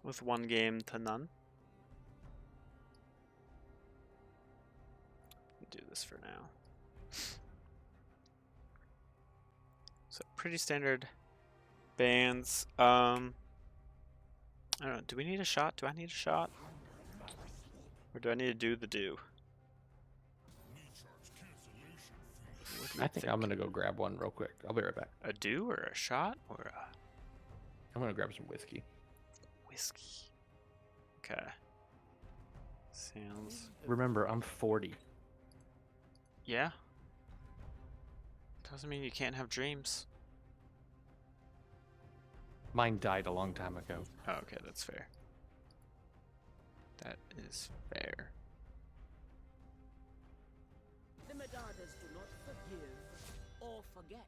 with 1 game to none. Do this for now. So pretty standard bans. I don't know. Do we need a shot? Do I need a shot? Or do I need to do the do? I think I'm gonna go grab one real quick. I'll be right back. A do or a shot or a I'm gonna grab some whiskey. whiskey? Okay. Sounds. Remember, I'm 40. Yeah. Doesn't mean you can't have dreams. Mine died a long time ago. Oh, okay, that's fair. That is fair. The Medadas do not forgive or forget.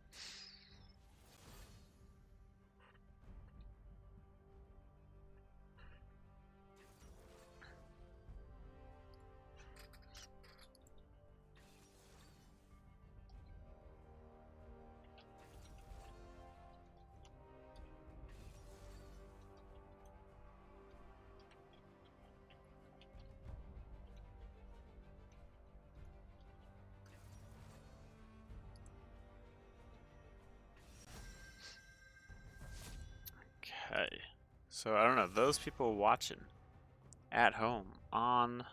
So I don't know, those people watching at home on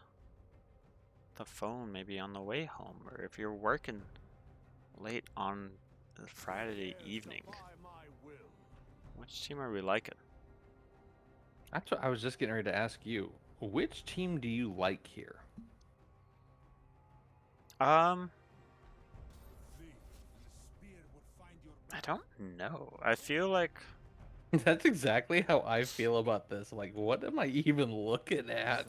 the phone, maybe on the way home, or if you're working late on a Friday evening, which team are we liking? That's what I was just getting ready to ask you. Which team do you like here? I don't know. I feel like That's exactly how I feel about this. Like, what am I even looking at?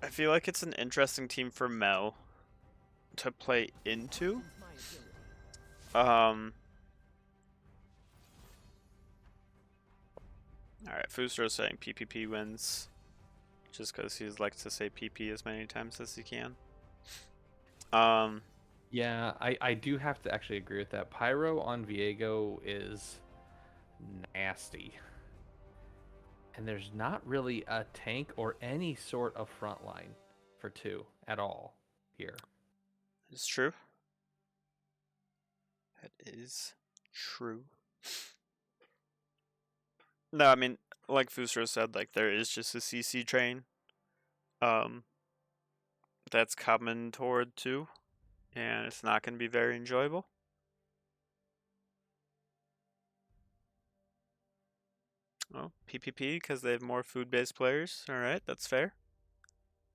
it's an interesting team for Mel to play into. Um, all right, Fusro's saying PPP wins, just because he likes to say PP as many times as he can. Yeah, I do have to actually agree with that. Pyro on Viego is nasty. And there's not really a tank or any sort of front line for 2 at all here. It's true. That is true. No, I mean, like Fusro said, like there is just a CC train, um, that's coming toward 2, and it's not going to be very enjoyable. Oh, PPP because they have more food-based players. All right, that's fair.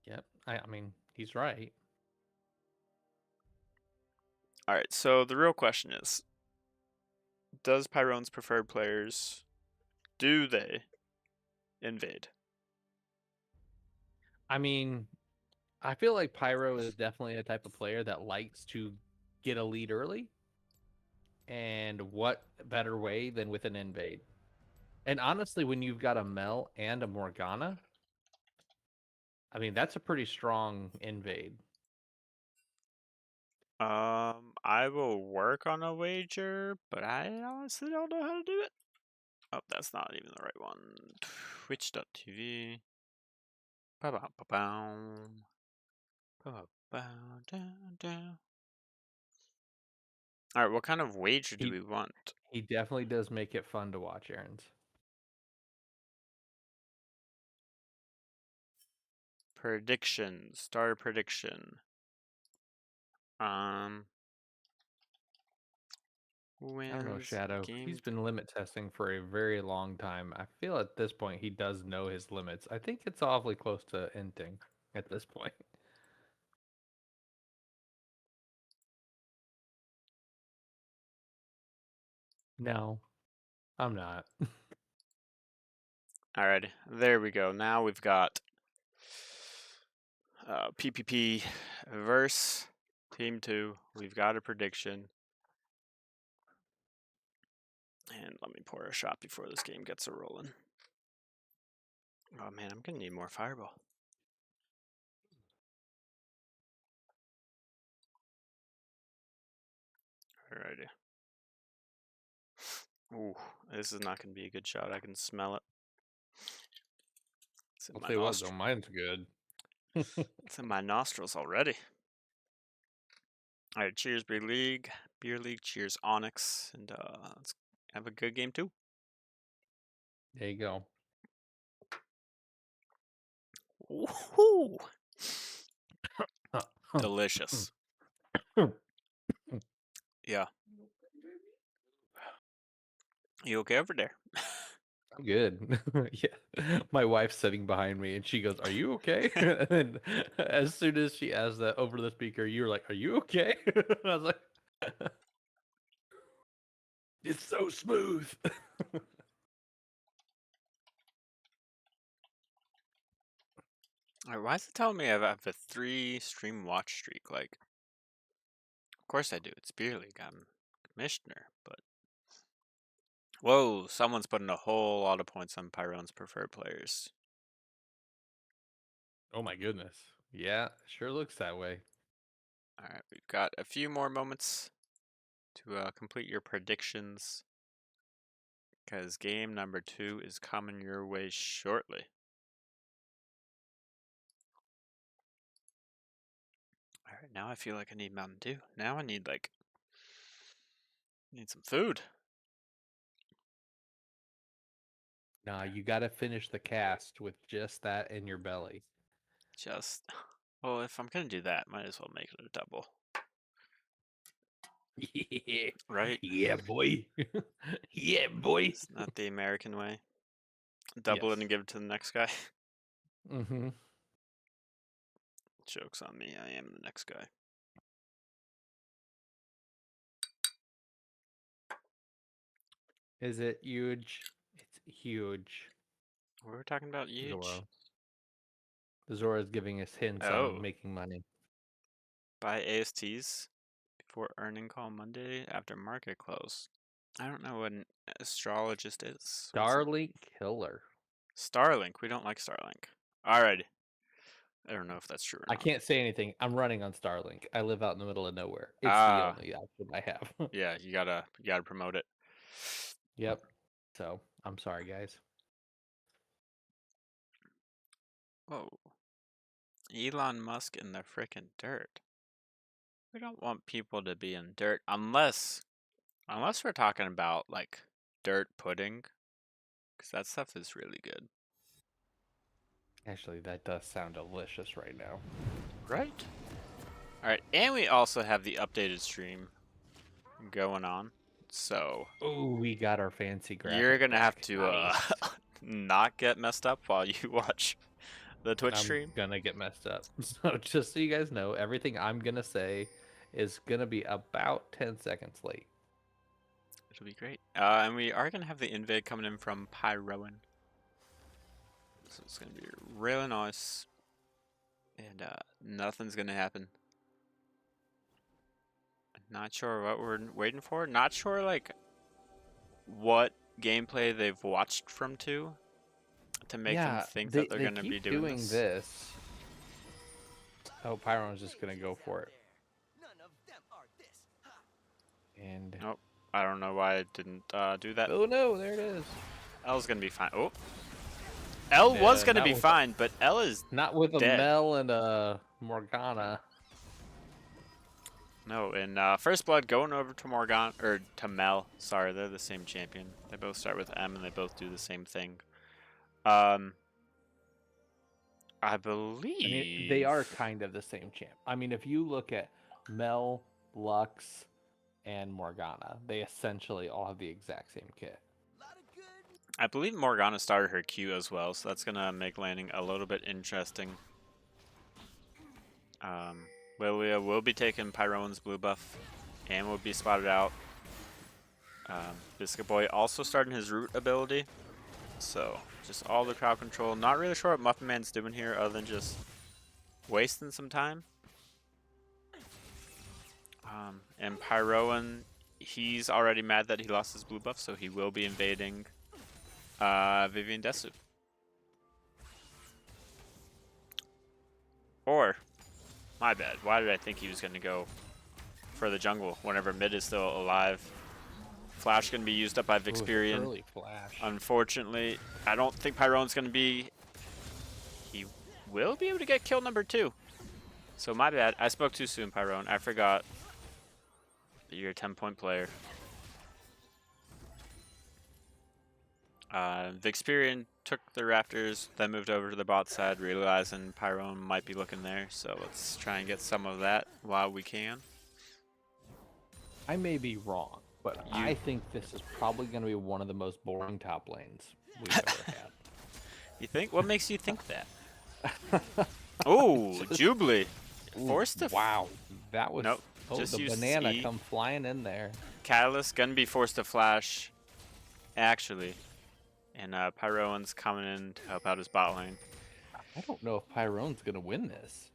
Yep, I mean, he's right. All right, so the real question is, does Pyrone's preferred players, do they invade? I mean, I feel like Pyro is definitely a type of player that likes to get a lead early. And what better way than with an invade? And honestly, when you've got a Mel and a Morgana, I mean, that's a pretty strong invade. I will work on a wager, but I honestly don't know how to do it. Oh, that's not even the right one. Twitch.tv. Ba-ba-ba-bow. Ba-ba-bow, down, down. All right, what kind of wager do we want? He definitely does make it fun to watch, Aaron's. Prediction. Starter prediction. I don't know, Winners Shadow. game. He's been limit testing for a very long time. I feel at this point he does know his limits. I think it's awfully close to ending at this point. No, I'm not. Alrighty, there we go. Now we've got PPP verse team 2. We've got a prediction. And let me pour a shot before this game gets a rolling. Oh man, I'm gonna need more fireball. Alrighty. Ooh, this is not gonna be a good shot. I can smell it. It's in I'll my tell you what, nostrils. though, mine's good. It's in my nostrils already. All right, cheers, Beer League. Beer League, cheers, Onyx, and let's have a good game too. There you go. Woohoo! Delicious. Yeah. You okay over there? I'm good. Yeah. My wife's sitting behind me and she goes, "Are you okay?" And then as soon as she asked that over the speaker, you were like, "Are you okay?" I was like, "It's so smooth." All right, why is it telling me I have a 3 stream watch streak? Like, of course I do. It's Beer League. I'm commissioner, but whoa, someone's putting a whole lot of points on Pyrone's preferred players. Oh my goodness. Yeah, sure looks that way. All right, we've got a few more moments to complete your predictions, because game number 2 is coming your way shortly. All right, now I feel like I need Mountain Dew. Now I need need some food. Nah, you gotta finish the cast with just that in your belly. Just, well, if I'm gonna do that, might as well make it a double, Yeah, right? yeah, boy. Yeah, boy. It's not the American way. Double it Yes. and give it to the next guy. Mm-hmm. Joke's on me. I am the next guy. Is it huge? It's huge. We were talking about huge. Zora. Zora is giving us hints Oh, on making money. buy ASTs before earning call Monday after market close. I don't know what an astrologist is. What's it? Starlink Killer. Starlink. We don't like Starlink. Alrighty. I don't know if that's true or I not. can't say anything. I'm running on Starlink. I live out in the middle of nowhere. It's the Ah, only option I have. yeah. You gotta promote it. Yep. So I'm sorry, guys. Whoa. Elon Musk in the frickin' dirt. We don't want people to be in dirt unless we're talking about like dirt pudding, because that stuff is really good. Actually, that does sound delicious right now. Right? Alright, and we also have the updated stream going on. So Oh, we got our fancy graphic. you're gonna have back. to Nice. not get messed up while you watch the Twitch I'm stream. gonna get messed up. So just so you guys know, everything I'm gonna say is gonna be about 10 seconds late. It'll be great. And we are gonna have the invade coming in from Pyroan. So it's gonna be really nice. And nothing's gonna happen. Not sure what we're waiting for. Not sure like what gameplay they've watched from 2 to make them think that they're they gonna be keep doing doing this. Oh, Pyron's just gonna go for it. And Nope. I don't know why I didn't do that. oh no, there it is. L's gonna be fine. Oh, L was gonna not be with fine, but L is not with a dead. Mel and a Morgana. No, and First Blood going over to Morgan or to Mel. Sorry, they're the same champion. They both start with M and they both do the same thing. I believe. I mean, they are kind of the same champ. I mean, if you look at Mel, Lux, and Morgana, they essentially all have the exact same kit. I believe Morgana started her Q as well, so that's gonna make landing a little bit interesting. Lilia will be taking Pyroan's blue buff and will be spotted out. Biscuit Boy also starting his root ability. So, just all the crowd control. Not really sure what Muffin Man's doing here other than just wasting some time. And Pyroan, he's already mad that he lost his blue buff, so he will be invading Vivian Desu. Or, my bad, why did I think he was going to go for the jungle whenever mid is still alive? Flash going to be used up by Vixperian. Early flash. Unfortunately, I don't think Pyroan's going to be... He will be able to get kill number 2. So my bad, I spoke too soon, Pyroan. I forgot that you're a 10-point player. Vixperian took the Raptors, then moved over to the bot side, realizing Pyroan might be looking there. So let's try and get some of that while we can. I may be wrong, but I think this is probably going to be one of the most boring top lanes we've ever had. You think? What makes you think that? Oh, Jubilee. Forced to... Wow, that was... Nope. Oh, Just the use banana E. come flying in there. Catalyst gonna be forced to flash, actually. And Pyroan's coming in to help out his bot lane. I don't know if Pyrone's going to win this.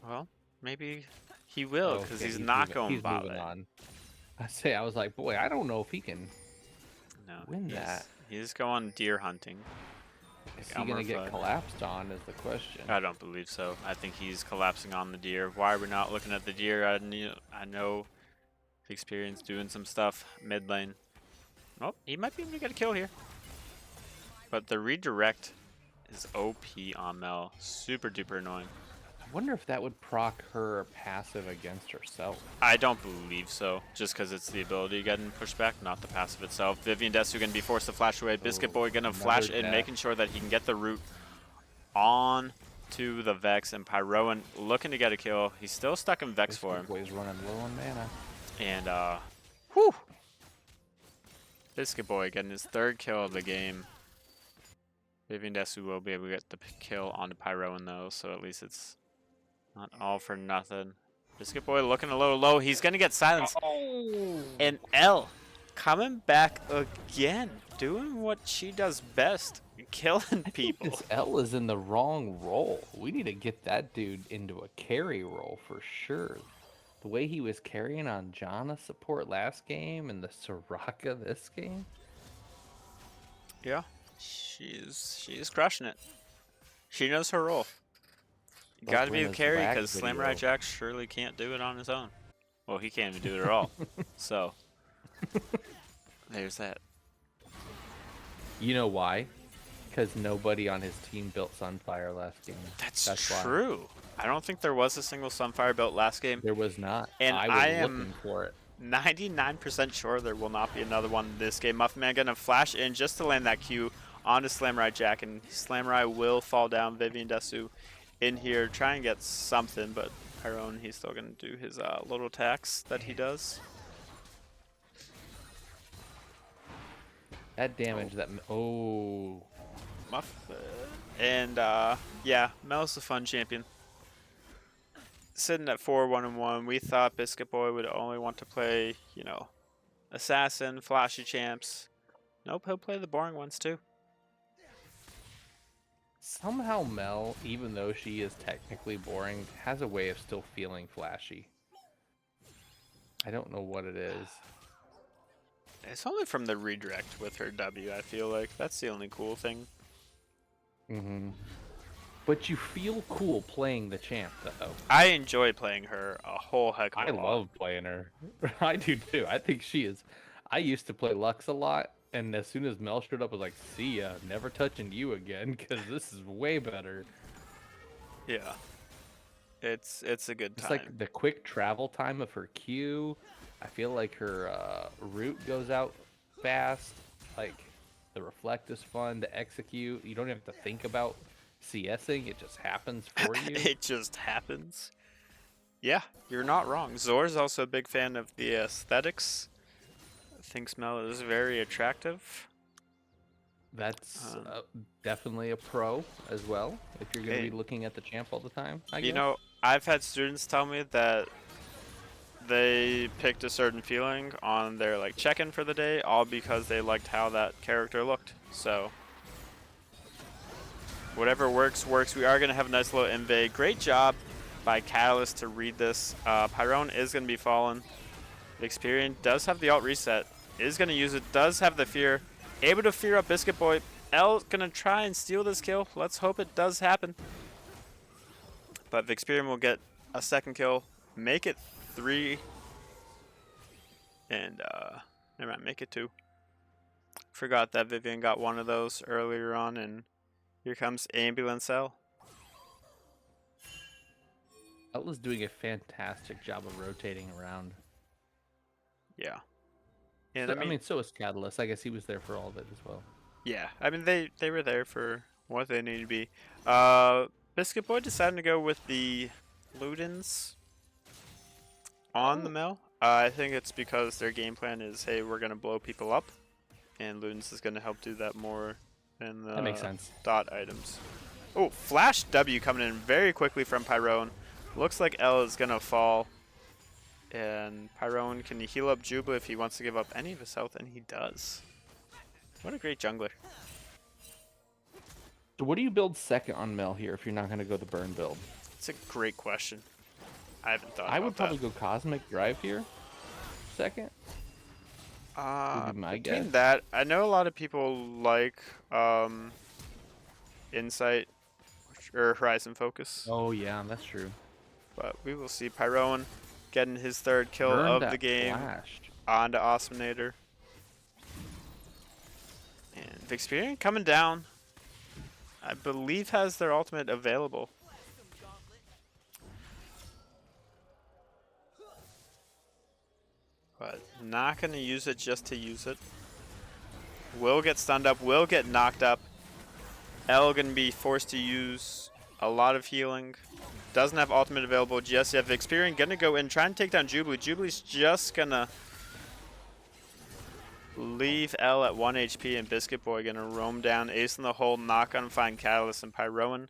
Well, maybe he will, because Okay, he's not moving, going he's bot moving lane. on. I was like, boy, I don't know if he can No, win that. He's going deer hunting. Is he going to get collapsed on is the question. I don't believe so. I think he's collapsing on the deer. Why are we not looking at the deer? I know Experience doing some stuff mid lane. Oh, he might be able to get a kill here. But the redirect is OP on Mel. Super duper annoying. Wonder if that would proc her passive against herself. I don't believe so, just because it's the ability getting pushed back, not the passive itself. Vivian Desu going to be forced to flash away. Biscuit Boy going to flash in, making sure that he can get the root on to the Vex, and Pyroan looking to get a kill. He's still stuck in Vex for him. Boy's running low on mana. And, whew! Biscuit Boy getting his 3rd kill of the game. Vivian Desu will be able to get the kill onto Pyroan though, so at least it's not all for nothing. Biscuit Boy looking a little low. He's going to get silenced. Oh! And L coming back again, doing what she does best, killing people. This L is in the wrong role. We need to get that dude into a carry role for sure. The way he was carrying on Janna support last game and the Soraka this game. Yeah, she's crushing it. She knows her role. You gotta be the carry because Samurai Jack surely can't do it on his own. Well, he can't even do it at all. So, there's that. You know why? Because nobody on his team built Sunfire last game. That's true. Why. I don't think there was a single Sunfire built last game. There was not. And I was looking for it. 99% sure there will not be another one in this game. Muffin Man gonna flash in just to land that Q onto Slamurai Jack, and Slamurai will fall down. Vivian Desu in here, try and get something, but Pyroan, he's still gonna do his little attacks that he does. That damage, Muffin. And yeah, Mel's the fun champion. Sitting at 4-1-1, we thought Biscuit Boy would only want to play, you know, Assassin, flashy champs. Nope, he'll play the boring ones too. Somehow Mel, even though she is technically boring, has a way of still feeling flashy. I don't know what it is. It's only from the redirect with her W, I feel like. That's the only cool thing. Mm-hmm. But you feel cool playing the champ, though. I enjoy playing her a whole heck of a lot. I love playing her. I do too. I think she is. I used to play Lux a lot, and as soon as Mel showed up, I was like, see ya, never touching you again, because this is way better. Yeah. It's a good time. It's like the quick travel time of her Q. I feel like her root goes out fast. Like, the reflect is fun to execute. You don't have to think about CSing, it just happens for you. It just happens. Yeah, you're not wrong. Zor's also a big fan of the aesthetics. Thinks Mel is very attractive. That's definitely a pro as well, if you're going to be looking at the champ all the time, I guess. You know, I've had students tell me that they picked a certain feeling on their like check-in for the day, all because they liked how that character looked. So whatever works, works. We are going to have a nice little invade. Great job by Catalyst to read this. Pyroan is going to be fallen. Experian does have the alt reset. Is going to use it. Does have the fear. Able to fear up Biscuit Boy. L going to try and steal this kill. Let's hope it does happen. But Vixperian will get a 2nd kill. Make it 3. And, never mind, make it 2. Forgot that Vivian got one of those earlier on, and here comes Ambulance L. L is doing a fantastic job of rotating around. Yeah. And So, I mean, so is Catalyst. I guess he was there for all of it as well. Yeah, I mean, they were there for what they needed to be. Biscuit Boy decided to go with the Ludens on the mill. I think it's because their game plan is, hey, we're going to blow people up, and Ludens is going to help do that more than the That makes sense. dot items. Oh, Flash W coming in very quickly from Pyroan. Looks like L is going to fall. And Pyroan can heal up Juba if he wants to give up any of his health, and he does. What a great jungler. So what do you build second on Mel here if you're not going to go the burn build? It's a great question. I haven't thought about I would probably that. go Cosmic Drive here second. Would be my Between guess. that, I know a lot of people like Insight or Horizon Focus, Oh, yeah, that's true. but we will see. Pyroan getting his 3rd kill Burn of that the game flash. onto Osminator. And Vixperian coming down. I believe has their ultimate available. but not going to use it just to use it. Will get stunned up, will get knocked up. L going to be forced to use a lot of healing. Doesn't have ultimate available just yet. Vixperion going to go in, try and take down Jubilee. Jubilee's just going to leave L at 1 HP, and Biscuit Boy going to roam down. Ace in the hole, not going to find Catalyst, and Pyroan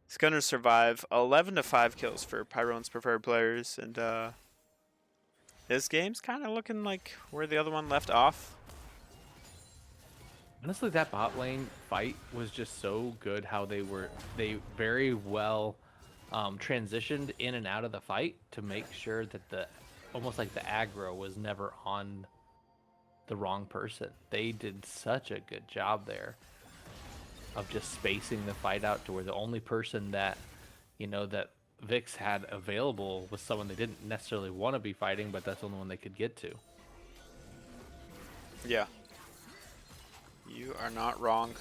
is going to survive. 11 to 5 kills for Pyroan's preferred players, and this game's kind of looking like where the other one left off. Honestly, that bot lane fight was just so good. How they very well transitioned in and out of the fight to make sure that almost like the aggro was never on the wrong person. They did such a good job there of just spacing the fight out to where the only person that that Vix had available was someone they didn't necessarily want to be fighting, but that's the only one they could get to. Yeah. You are not wrong.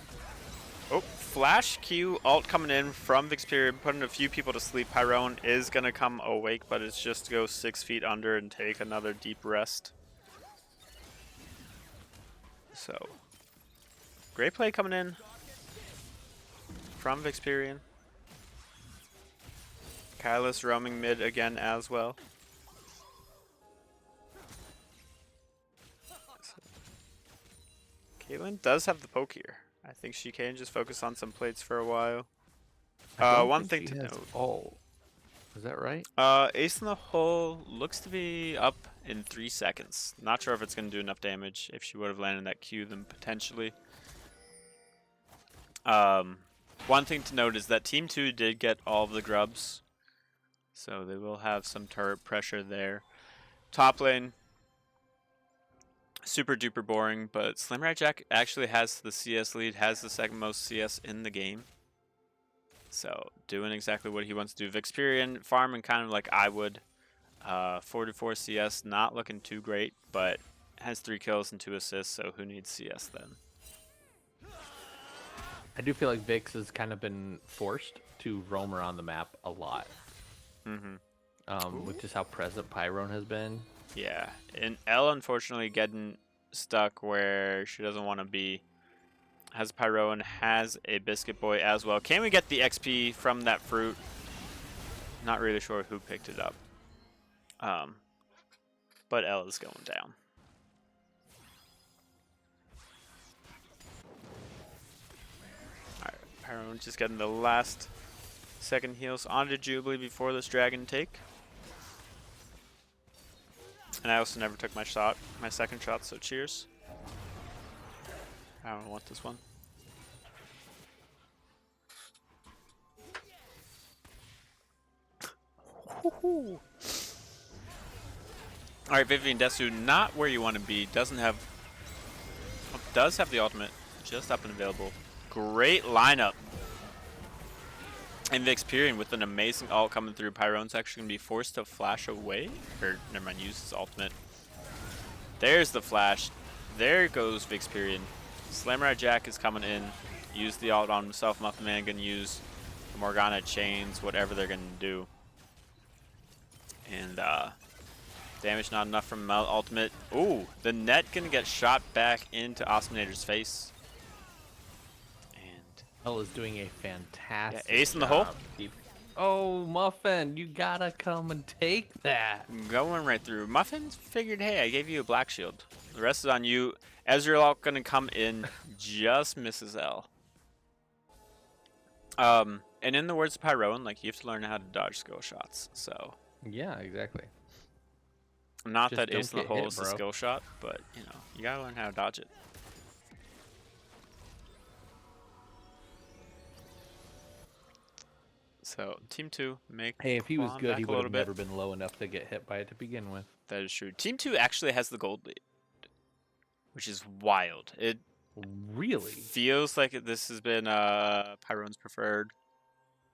Oh, flash Q ult coming in from Vixperion, putting a few people to sleep. Pyroan is going to come awake, but it's just to go 6 feet under and take another deep rest. So, great play coming in from Vixperion. Kylus roaming mid again as well. Caitlyn does have the poke here. I think she can just focus on some plates for a while. One thing to note. Oh, is that right? Ace in the hole looks to be up in 3 seconds. Not sure if it's going to do enough damage. If she would have landed that Q, then potentially. One thing to note is that Team 2 did get all of the grubs, so they will have some turret pressure there. Top lane, super duper boring, but Slamrat Jack actually has the CS lead, has the second most CS in the game. So doing exactly what he wants to do. Vixperion farming kind of like I would. 44 CS, not looking too great, but has 3 kills and 2 assists, so who needs CS then? I do feel like Vix has kind of been forced to roam around the map a lot. With just how present Pyroan has been. Yeah, and L unfortunately getting stuck where she doesn't want to be. Has Pyroan, has a Biscuit Boy as well. Can we get the XP from that fruit? Not really sure who picked it up. But L is going down. Alright, Pyroan just getting the last second heals onto Jubilee before this dragon take. And I also never took my shot, my second shot, so cheers. I don't want this one. Alright, Vivian Desu, not where you want to be. Does have the ultimate, just up and available. Great lineup. And Vixperion with an amazing ult coming through. Pyroan's actually going to be forced to flash away. Or, never mind, use his ultimate. There's the flash. There goes Vixperion. Slamrat Jack is coming in. Use the ult on himself. Muffin Man going to use the Morgana chains, whatever they're going to do. And, damage not enough from ultimate. Ooh, the net going to get shot back into Awesominator's face. L is doing a fantastic ace in the hole. Oh, Muffin, you gotta come and take that. Going right through. Muffin figured, hey, I gave you a black shield. The rest is on you. Ezreal gonna come in, just misses L. And in the words of Pyroan, like, you have to learn how to dodge skill shots. So yeah, exactly. Not Just that don't ace in the get hole hit, is a bro. skill shot, but you know, you gotta learn how to dodge it. So Team 2 make. Hey, if he was climb good, back he a would little have bit. never been low enough to get hit by it to begin with. That is true. Team 2 actually has the gold lead, which is wild. It Really? feels like this has been Pyroan's preferred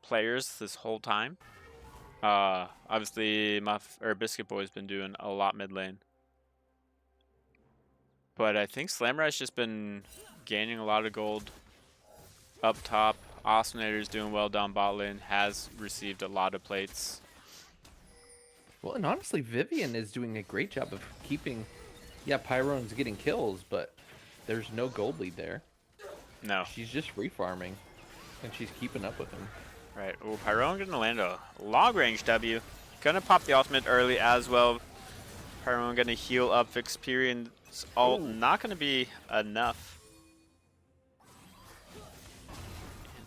players this whole time. Obviously, Biscuit Boy's been doing a lot mid lane, but I think Slamrat's just been gaining a lot of gold up top. Awesominator's doing well down bot lane, has received a lot of plates. Well, and honestly, Vivian is doing a great job of keeping. Yeah, Pyrone's getting kills, but there's no gold lead there. No. She's just free farming, and she's keeping up with him. Right. Oh, Pyrone gonna land a long range W. Gonna pop the ultimate early as well. Pyrone gonna heal up. Vixperian's ult not gonna be enough.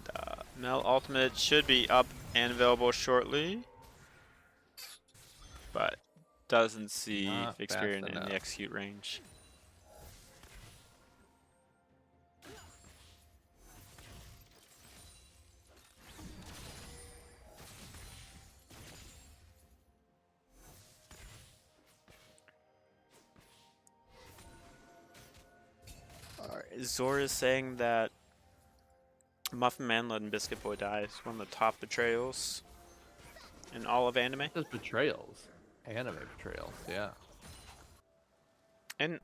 And Mel ultimate should be up and available shortly, but doesn't see Not fast Vixperian in enough. the execute range. Zora is saying that Muffin Man letting Biscuit Boy die is one of the top betrayals in all of anime. Those betrayals, anime betrayals, yeah. And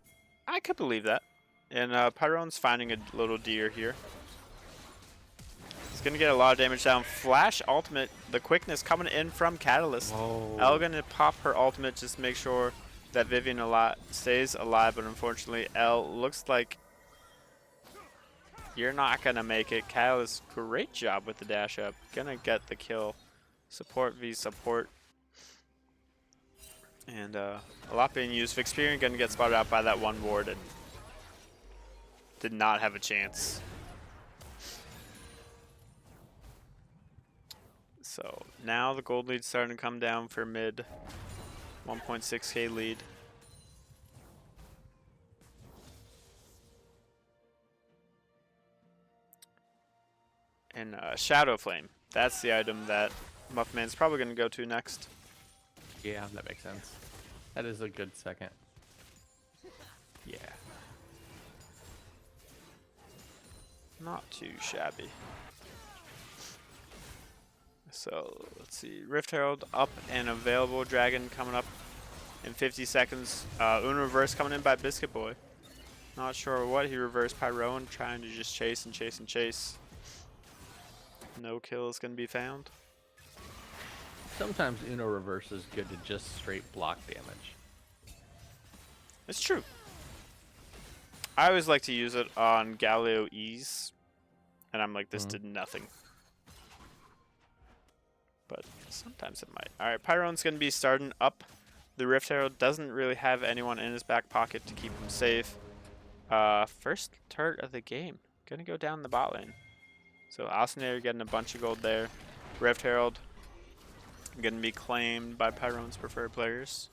I could believe that. And Pyrone's finding a little deer here. He's gonna get a lot of damage down. Flash ultimate, the quickness coming in from Catalyst. Whoa. Elle gonna pop her ultimate just to make sure that Vivian stays alive, but unfortunately Elle looks like you're not gonna make it. Catalyst, great job with the dash up. Gonna get the kill. Support v support. And a lot being used. Vixperian gonna get spotted out by that one ward and did not have a chance. So now the gold lead's starting to come down for mid. 1.6k lead. And Shadow Flame. That's the item that Muffman's probably going to go to next. Yeah, that makes sense. That is a good second. Yeah. Not too shabby. So, let's see. Rift Herald up and available. Dragon coming up in 50 seconds. Uno reverse coming in by Biscuit Boy. Not sure what he reversed. Pyrone trying to just chase and chase and chase. No kill is going to be found. Sometimes Uno reverse is good to just straight block damage. It's true. I always like to use it on Galileo Ease. And I'm like, this did nothing. But sometimes it might. Alright, Pyrone's going to be starting up. The Rift Herald doesn't really have anyone in his back pocket to keep him safe. First turret of the game. Going to go down the bot lane. So Osinator getting a bunch of gold there. Rift Herald going to be claimed by Pyrone's preferred players.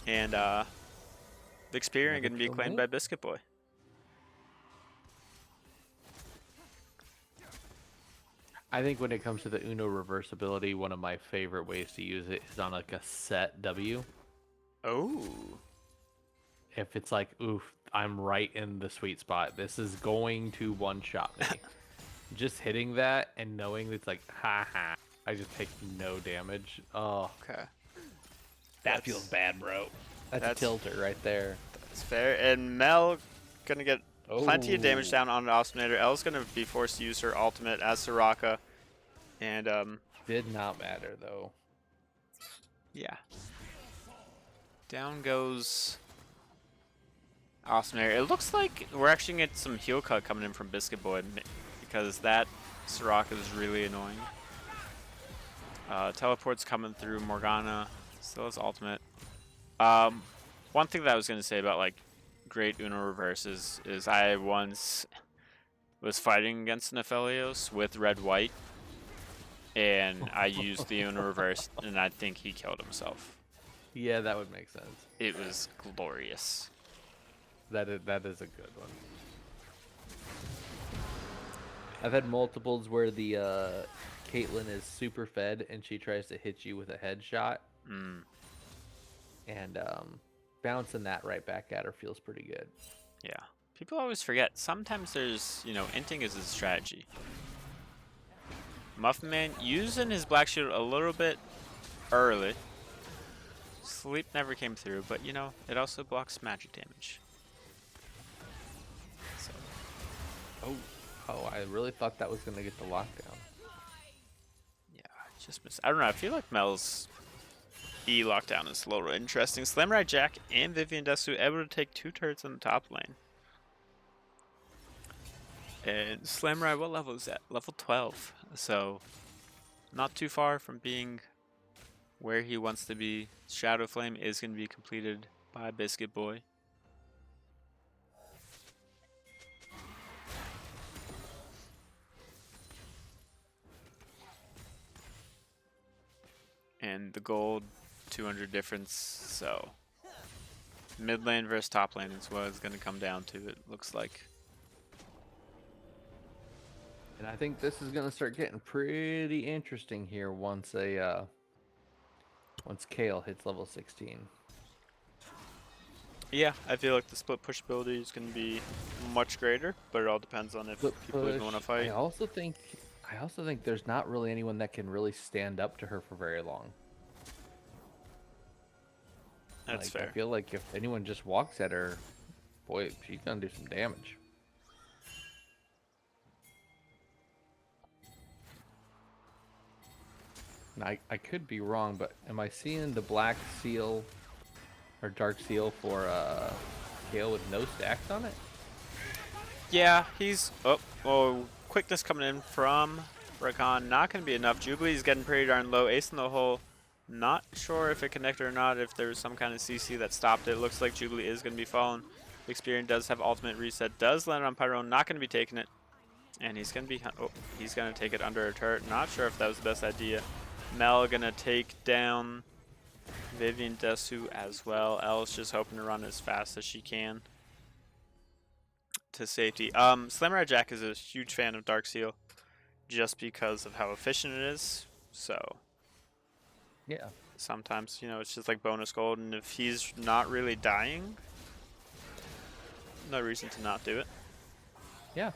And Vixperian going to be claimed by Biscuit Boy. I think when it comes to the Uno reverse ability, one of my favorite ways to use it is on like a set W. Oh. If it's like, oof, I'm right in the sweet spot. This is going to one-shot me. Just hitting that and knowing it's like, ha, I just take no damage. Oh, Okay. that feels bad, bro. That's a tilter right there. That's fair. And Mel going to get plenty of damage down on the Osinator. Elle's going to be forced to use her ultimate as Soraka. And, Did not matter, though. yeah. Down goes Osinator. It looks like we're actually going to get some heal cut coming in from Biscuit Boy because that Soraka is really annoying. Teleport's coming through. Morgana still has ultimate. One thing that I was going to say about, like, great Uno reverses is I once was fighting against an Aphelios with red-white, and I used the Uno reverse, and I think he killed himself. Yeah, that would make sense. It was glorious. That is a good one. I've had multiples where the Caitlyn is super fed and she tries to hit you with a headshot. And bouncing that right back at her feels pretty good. Yeah. People always forget. Sometimes there's, inting is a strategy. Muffin Man using his Black Shield a little bit early. Sleep never came through, but, it also blocks magic damage. So. Oh, I really thought that was going to get the lockdown. Yeah, I don't know. I feel like Mel's E lockdown is a little interesting. Samurai Jack and Vivian Desu able to take 2 turrets in the top lane. And Samurai, what level is that? Level 12. So, not too far from being where he wants to be. Shadow Flame is going to be completed by Biscuit Boy. And the gold, 200 difference, so mid lane versus top lane is what it's going to come down to, it looks like. And I think this is gonna start getting pretty interesting here once once Kale hits level 16. Yeah, I feel like the split push ability is going to be much greater, but it all depends on if people even want to fight. I also think there's not really anyone that can really stand up to her for very long. That's I fair. feel like if anyone just walks at her, boy, she's gonna do some damage. And I could be wrong, but am I seeing the black seal or dark seal for Gale with no stacks on it? Yeah, he's... Oh, quickness coming in from Rakan. Not going to be enough. Jubilee's getting pretty darn low. Ace in the hole. Not sure if it connected or not, if there was some kind of CC that stopped it. Looks like Jubilee is going to be falling. Experience does have ultimate reset. Does land on Pyro. Not going to be taking it. And he's going to be... Oh, he's going to take it under a turret. Not sure if that was the best idea. Mel going to take down Vivian Desu as well. Elle's just hoping to run as fast as she can to safety. Samurai Jack is a huge fan of Dark Seal just because of how efficient it is. So Yeah. sometimes, you know, it's just like bonus gold, and if he's not really dying, no reason to not do it. Yeah.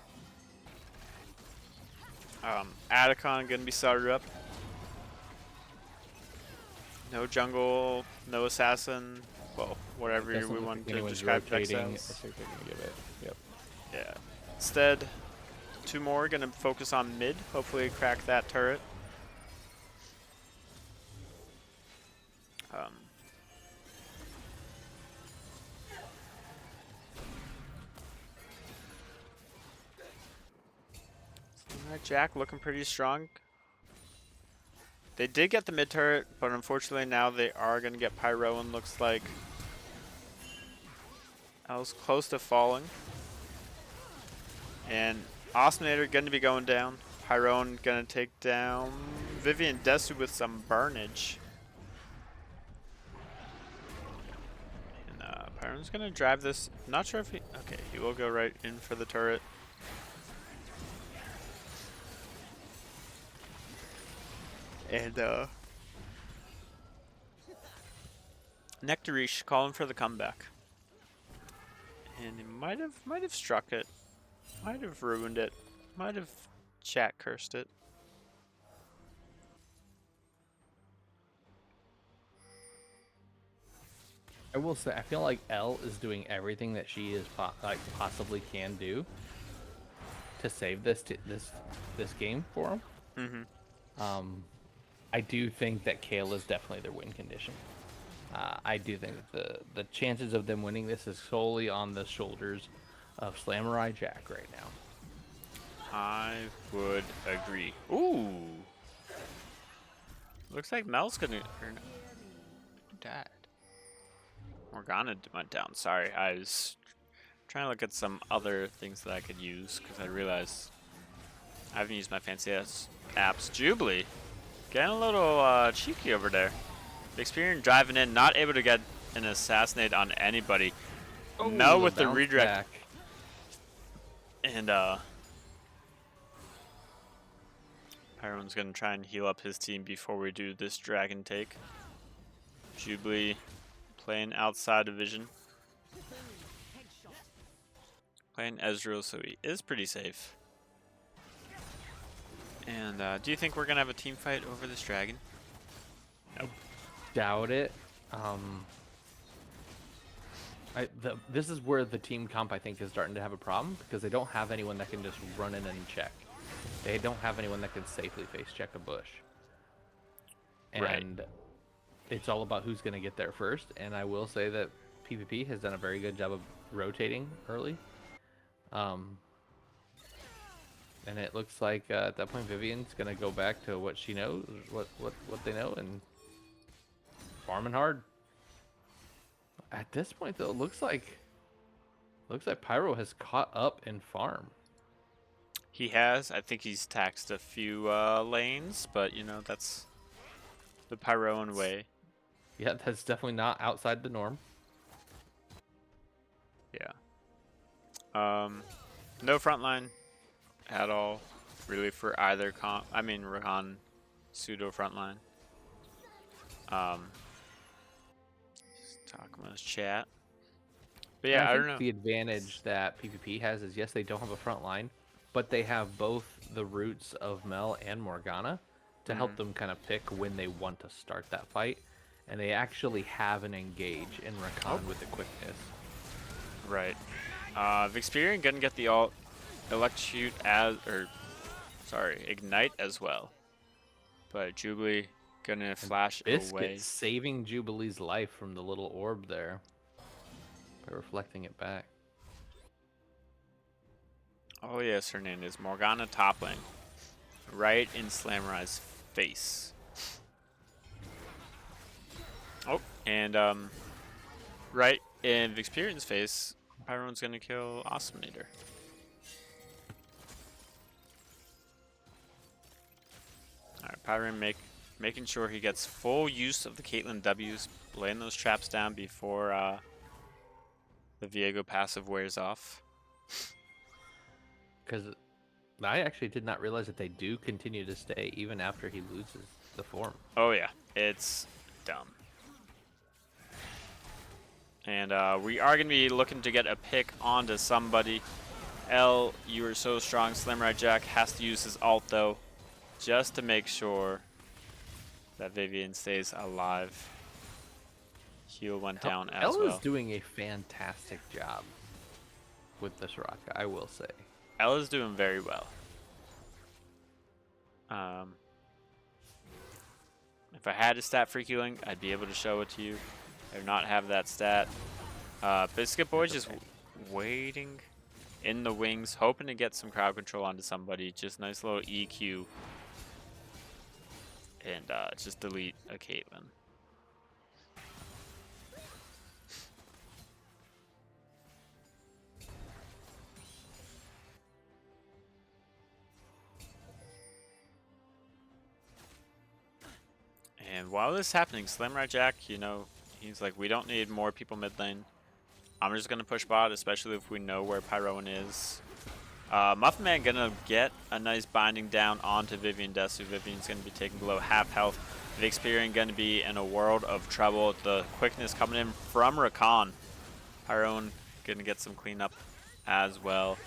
Atacon gonna be started up. No jungle, no assassin. Well, whatever we want to describe decks as. They're gonna give it. Yep. Yeah. Instead, 2 more gonna focus on mid. Hopefully crack that turret. Alright, Jack looking pretty strong. They did get the mid turret, but unfortunately now they are gonna get Pyro, and looks like I was close to falling. And Osminator gonna be going down. Pyron gonna take down Vivian Desu with some burnage. And Pyron's gonna drive this. Not sure if he... Okay, he will go right in for the turret. And Nectarish calling for the comeback. And he might have struck it. Might have ruined it. Might have chat cursed it. I will say, I feel like Elle is doing everything that she is possibly can do to save this game for him. Mm-hmm. I do think that Kale is definitely their win condition. I do think that the chances of them winning this is solely on the shoulders of Samurai Jack right now. I would agree. Ooh. Looks like Mel's gonna... Who died? Morgana went down. Sorry, I was trying to look at some other things that I could use because I realized I haven't used my fancy ass apps. Jubilee, getting a little cheeky over there. Experience driving in, not able to get an assassinate on anybody. Oh, Mel with the redirect. Back. And Pyron's gonna try and heal up his team before we do this dragon take. Jubilee playing outside of vision. Playing Ezreal, so he is pretty safe. And do you think we're gonna have a team fight over this dragon? Nope. Doubt it. This is where the team comp, I think, is starting to have a problem because they don't have anyone that can just run in and check. They don't have anyone that can safely face check a bush. And Right. it's all about who's going to get there first. And I will say that PPP has done a very good job of rotating early. Um, and it looks like at that point Vivian's going to go back to what she knows, what they know, and farming hard. At this point, though, it looks like Pyro has caught up in farm. He has. I think he's taxed a few lanes, but you know that's the Pyroan way. Yeah, that's definitely not outside the norm. Yeah. No front line at all, really, for either Rakan pseudo front line. Talking with chat. But And yeah, I don't think know. the advantage that PPP has is yes, they don't have a front line, but they have both the roots of Mel and Morgana to help them kind of pick when they want to start that fight. And they actually have an engage in Rakan with the quickness. Right. Vixperian gonna get the alt electrocute ignite as well. But Jubilee gonna flash Biscuit away. saving Jubilee's life from the little orb there by reflecting it back. Oh yes, her name is Morgana top lane. Right in Slamrai's face. Oh, and right in Vixperian's face, Pyron's gonna kill Awesomenator. Alright, Pyron making sure he gets full use of the Caitlyn W's, laying those traps down before the Viego passive wears off. Because I actually did not realize that they do continue to stay even after he loses the form. Oh yeah, it's dumb. And we are going to be looking to get a pick onto somebody. L, you are so strong. Slamrai Jack has to use his ult though, just to make sure that Vivian stays alive. Heal went down as L well. is doing a fantastic job with this Soraka, I will say. L is doing very well. If I had a stat for healing, I'd be able to show it to you. I do not have that stat. Biscuit Boy just waiting in the wings, hoping to get some crowd control onto somebody. Just nice little EQ. And just delete a Caitlyn. And while this is happening, Slamrai Jack, you know, he's like, we don't need more people mid lane. I'm just going to push bot, especially if we know where Pyroan is. Muffin Man going to get a nice binding down onto Vivian Desu. Vivian's going to be taking below half health. Vixperian going to be in a world of trouble. The quickness coming in from Rakan. Pyroan going to get some cleanup as well.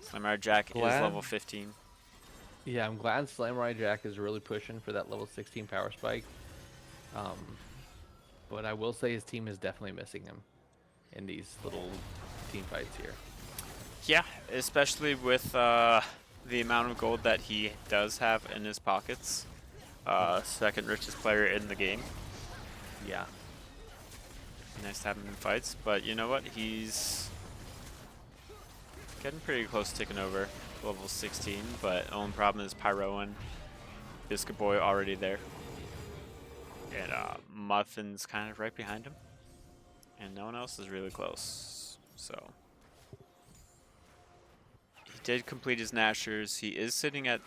Slamrai Jack is level 15. Yeah, I'm glad Slamrai Jack is really pushing for that level 16 power spike. But I will say his team is definitely missing him in these little team fights here. Yeah, especially with the amount of gold that he does have in his pockets. Second richest player in the game. Yeah. Nice to have him in fights, but you know what? He's getting pretty close to taking over level 16, but the only problem is Pyroan, Biscuit Boy already there. And Muffin's kind of right behind him. And no one else is really close. So he did complete his Nashers. He is sitting at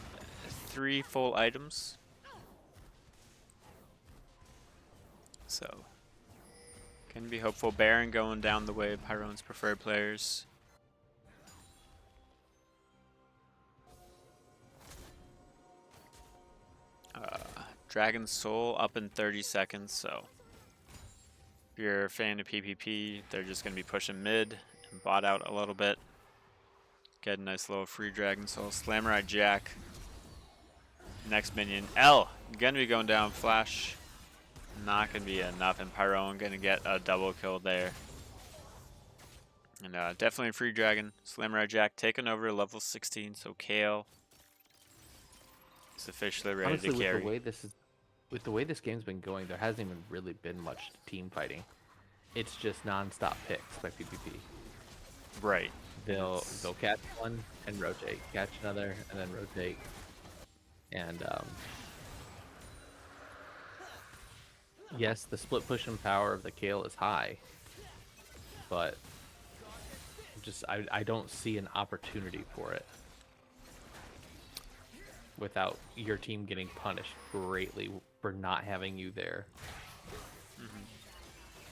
3 full items. So can be hopeful. Baron going down the way of Pyroan's preferred players. Dragon's Soul up in 30 seconds, so if you're a fan of PPP, they're just going to be pushing mid and bot out a little bit. Get a nice little free Dragon Soul. Slamrai Jack. Next minion. L, going to be going down. Flash. Not going to be enough, and Pyroan going to get a double kill there. And definitely a free Dragon. Slamrai Jack taking over level 16, so Kale is officially ready Honestly, to carry. with with the way this game's been going, there hasn't even really been much team fighting. It's just non-stop picks by PPP. Right. They'll It's- they'll catch one and rotate, catch another and then rotate, and yes, the split push and power of the Kale is high, but just I don't see an opportunity for it without your team getting punished greatly for not having you there.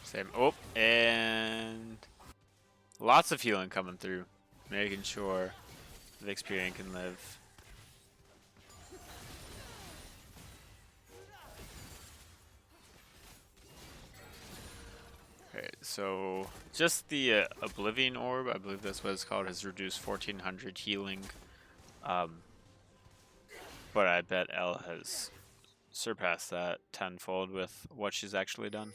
Same. Oh, and lots of healing coming through, making sure the Experian can live. Okay, so just the Oblivion Orb, I believe that's what it's called, has reduced 1400 healing. But I bet Elle has surpassed that tenfold with what she's actually done.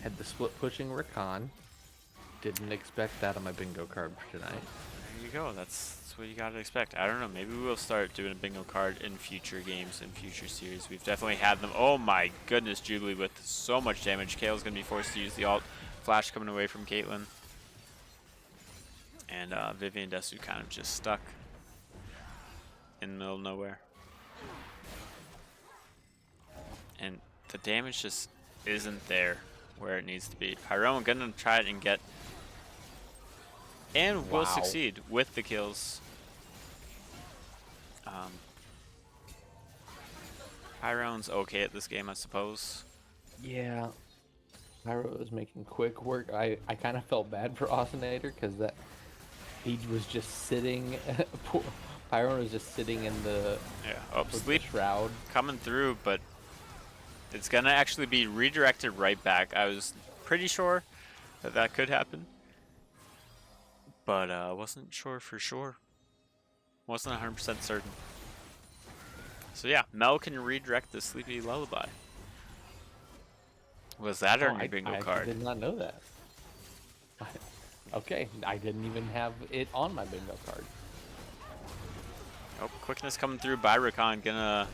Had the split pushing Rakan. Didn't expect that on my bingo card for tonight. There you go. That's what you gotta expect. I don't know. Maybe we'll start doing a bingo card in future games, in future series. We've definitely had them. Oh my goodness, Jubilee with so much damage. Kale's gonna be forced to use the ult. Flash coming away from Caitlyn. And Vivian Desu kind of just stuck in the middle of nowhere. And the damage just isn't there where it needs to be. Pyro gonna try it and get... And will Wow. succeed with the kills. Pyrone's okay at this game, I suppose. Yeah. Pyro was making quick work. I kind of felt bad for Osinator because that he was just sitting. Pyro was just sitting in the, Yeah. Oh, with the sleep shroud. coming through, but it's gonna actually be redirected right back. I was pretty sure that that could happen, but wasn't sure for sure. Wasn't 100% certain. So yeah, Mel can redirect the Sleepy Lullaby. Was that our new bingo I card? did not know that. Okay, I didn't even have it on my bingo card. Oh, quickness coming through by Rakan, gonna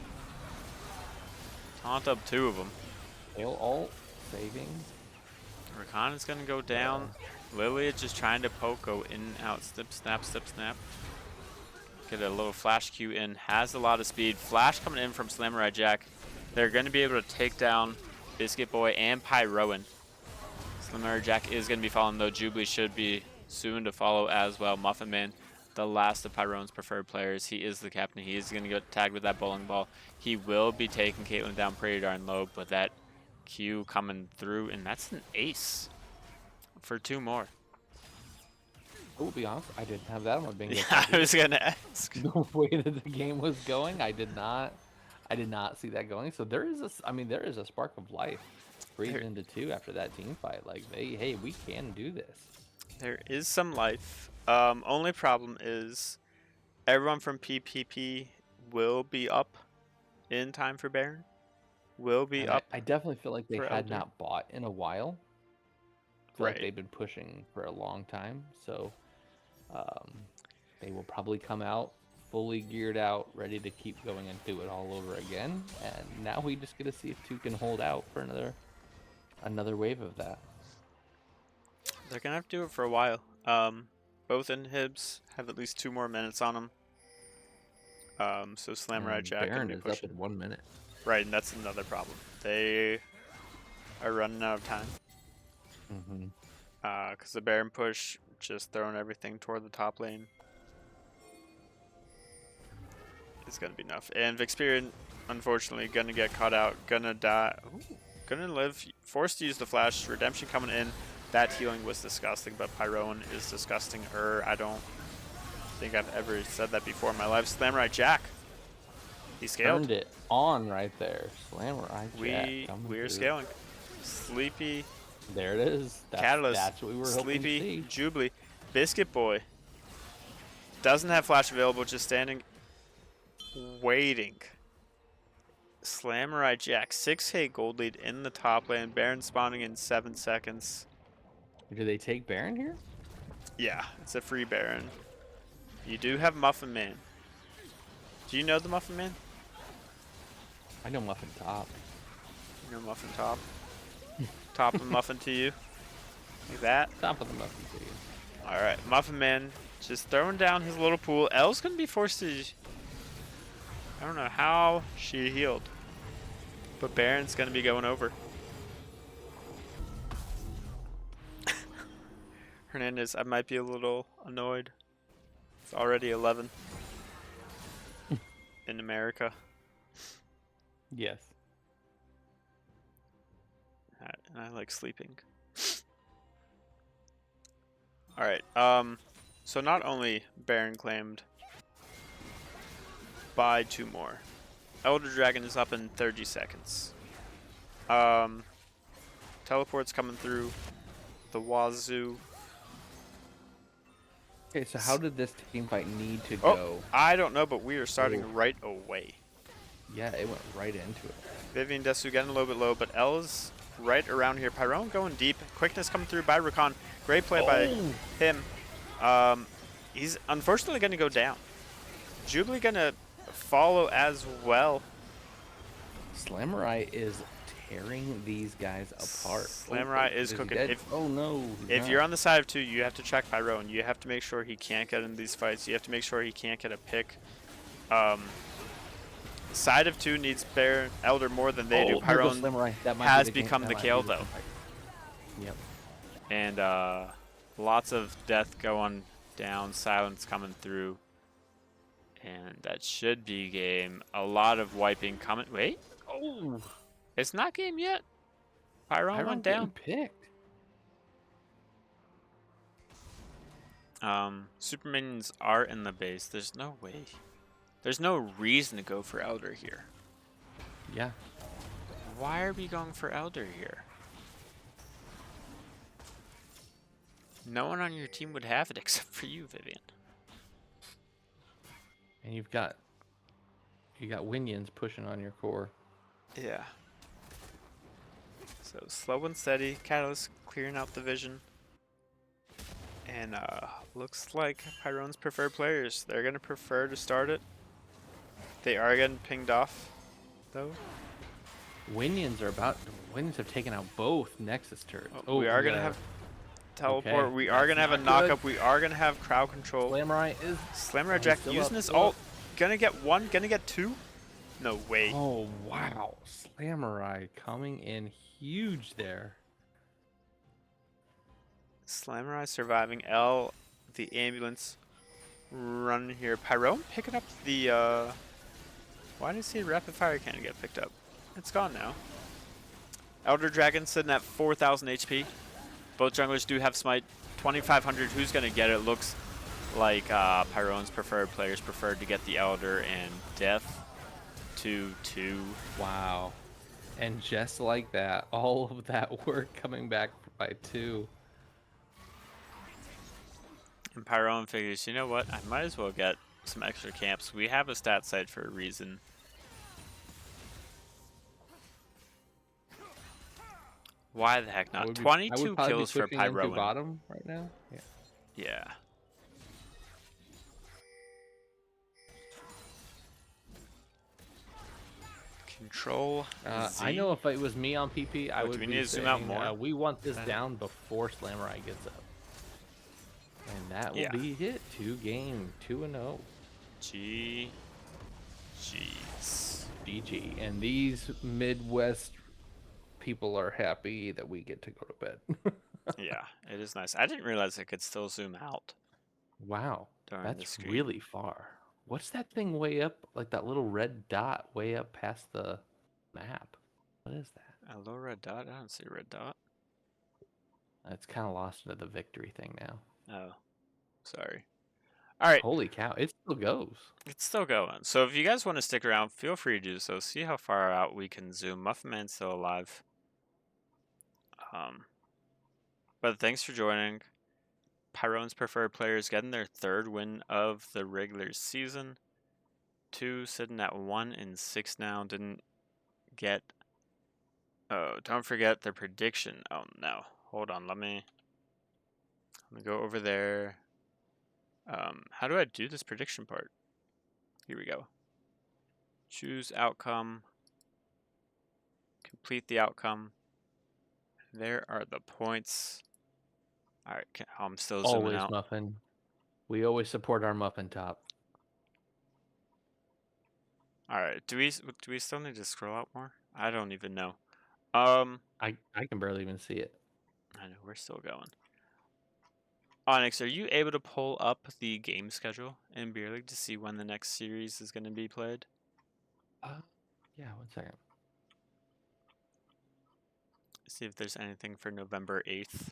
taunt up two of them. Hail ult, saving. Rakan is gonna go down. Lily is just trying to poke, go in and out, snip, snap, snip, snap. Get a little flash Q in, has a lot of speed. Flash coming in from Samurai Jack. They're gonna be able to take down Biscuit Boy and Pyroan. Samurai Jack is gonna be following though. Jubilee should be soon to follow as well. Muffin Man, the last of Pyroan's preferred players. He is the captain. He is gonna get tagged with that bowling ball. He will be taking Caitlyn down pretty darn low, but that Q coming through, and that's an ace for two more. I will be honest, I didn't have that on my bingo Yeah, card. I was gonna ask. The way that the game was going, I did not see that going. So there is there is a spark of life breathed into two after that team fight. Like hey, we can do this. There is some life. Only problem is everyone from PPP will be up in time for Baron. Will be And up. I definitely feel like they for had Elder. not bought in a while. I feel Right. like they've been pushing for a long time, so they will probably come out fully geared out, ready to keep going and do it all over again. And now we just get to see if two can hold out for another wave of that. They're gonna have to do it for a while. Both inhibs have at least 2 more minutes on them. So Samurai Jack can Baron be is up pushing. in 1 minute. Right, and that's another problem. They are running out of time. Mm-hmm. Because the Baron push just throwing everything toward the top lane is gonna be enough. And Vixperian, unfortunately, gonna get caught out, gonna die. Ooh, gonna live, forced to use the flash. Redemption coming in. That healing was disgusting, but Pyroan is disgusting her. I don't think I've ever said that before in my life. Samurai Jack. He scaled. Turned it on right there. Samurai Jack. coming We're through. scaling. Sleepy. There it is. Catalyst, That's what we were hoping to Sleepy, see. Jubilee, Biscuit Boy. Doesn't have flash available, just standing, waiting. Samurai Jack, 6K gold lead in the top lane. Baron spawning in 7 seconds. Do they take Baron here? Yeah, it's a free Baron. You do have Muffin Man. Do you know the Muffin Man? I know muffin top. No muffin top. Top of muffin to you. Like that. Top of the muffin to you. Alright, Muffin Man just throwing down his little pool. Elle's gonna be forced to... I don't know how she healed. But Baron's gonna be going over. Hernandez, I might be a little annoyed. It's already 11 in America. Yes. And I like sleeping. Alright, so not only Baron claimed by 2 more. Elder Dragon is up in 30 seconds. Teleport's coming through the wazoo. Okay, so how did this team fight need to Oh, go? I don't know, but we are starting Ooh. right away. Yeah, it went right into it. Vivian Desu getting a little bit low, but Elle's right around here. Pyrone going deep. Quickness coming through by Rakan. Great play by him. He's unfortunately going to go down. Jubilee going to follow as well. Slamurai is tearing these guys apart. Slamurai is he cooking. dead? Oh no. If you're on the side of 2, you have to check Pyrone. You have to make sure he can't get in these fights. You have to make sure he can't get a pick. Side of 2 needs Baron Elder more than they do. Pyrone has become the kill though. Yep. And lots of death going down, silence coming through. And that should be game. A lot of wiping coming. Wait. Oh. It's not game yet. Pyrone went down. Picked. Super minions are in the base. There's no way. There's no reason to go for Elder here. Yeah. Why are we going for Elder here? No one on your team would have it except for you, Vivian. And you got Winions pushing on your core. Yeah. So slow and steady. Catalyst clearing out the vision. And looks like Pyrone's preferred players. They're going to prefer to start it. They are getting pinged off, though. Winions have taken out both Nexus turrets. Oh, we are going to have teleport. Okay, we are going to have a not knockup. We are going to have crowd control. Slamurai Jack using his ult. Gonna get 1, gonna get 2. No way. Oh, wow. Slamurai coming in huge there. Slamurai surviving. L, the ambulance running here. Pyrone picking up the, why did I see rapid fire cannon get picked up? It's gone now. Elder Dragon sitting at 4,000 HP. Both junglers do have smite. 2,500. Who's gonna get it? Looks like Pyrone's preferred players preferred to get the Elder and Death 2-2. Wow. And just like that, all of that work coming back by 2. And Pyrone figures, you know what? I might as well get some extra camps. We have a stat site for a reason. Why the heck not? 22 kills for Pyrone. Bottom right now? Yeah. Yeah. Control. I know if it was me on PP, I would we be need to saying, zoom out more? we want this down before Slamurai gets up. And that will be it. 2-game, 2-0. GG's. GG. And these Midwest people are happy that we get to go to bed. Yeah, it is nice. I didn't realize it could still zoom out. Wow. During the That's screen. really far. What's that thing way up? Like that little red dot way up past the map. What is that? A low red dot? I don't see a red dot. It's kind of lost into the victory thing now. Oh, sorry. All right. Holy cow, it still goes. It's still going. So if you guys want to stick around, feel free to do so. See how far out we can zoom. Muffin Man's still alive. But thanks for joining. Pyrone's preferred players getting their 3rd win of the regular season. 2 sitting at 1-6 now. Didn't get. Oh, don't forget their prediction. Oh no, hold on. Let me go over there. How do I do this prediction part? Here we go. Choose outcome. complete the outcome. There are the points. All right, I'm still zooming Always out. Muffin. We always support our Muffin Top. All right, do we still need to scroll out more? I don't even know. I can barely even see it. I know we're still going. Onyx, are you able to pull up the game schedule in Beer League to see when the next series is going to be played? Yeah, 1 second. See if there's anything for November 8th.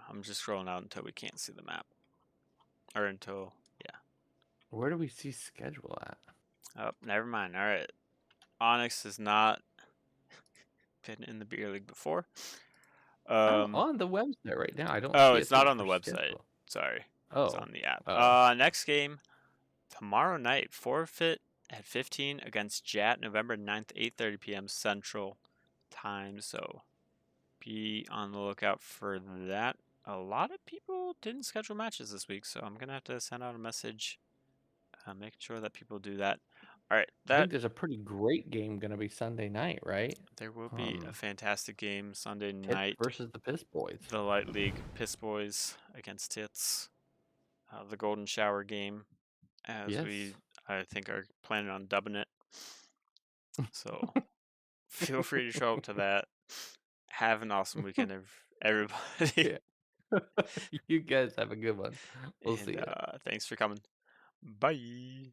I'm just scrolling out until we can't see the map. Or until, yeah. Where do we see schedule at? Oh, never mind. All right. Onyx has not been in the Beer League before. I'm on the website right now. I don't Oh, see a it's not thing on the for website. schedule. Sorry. It's Oh. on the app. Oh. Next game, tomorrow night, forfeit at 15 against Jat, November 9th, 8:30 p.m. Central Time. So be on the lookout for that. A lot of people didn't schedule matches this week, so I'm going to have to send out a message making sure that people do that. All right, I think there's a pretty great game going to be Sunday night, right? there will be a fantastic game Sunday Tits night. versus the Piss Boys. The Light League Piss Boys against Tits. The Golden Shower game, as we, I think, are planning on dubbing it. So feel free to show up to that. Have an awesome weekend, everybody. You guys have a good one. We'll see you. Thanks for coming. Bye.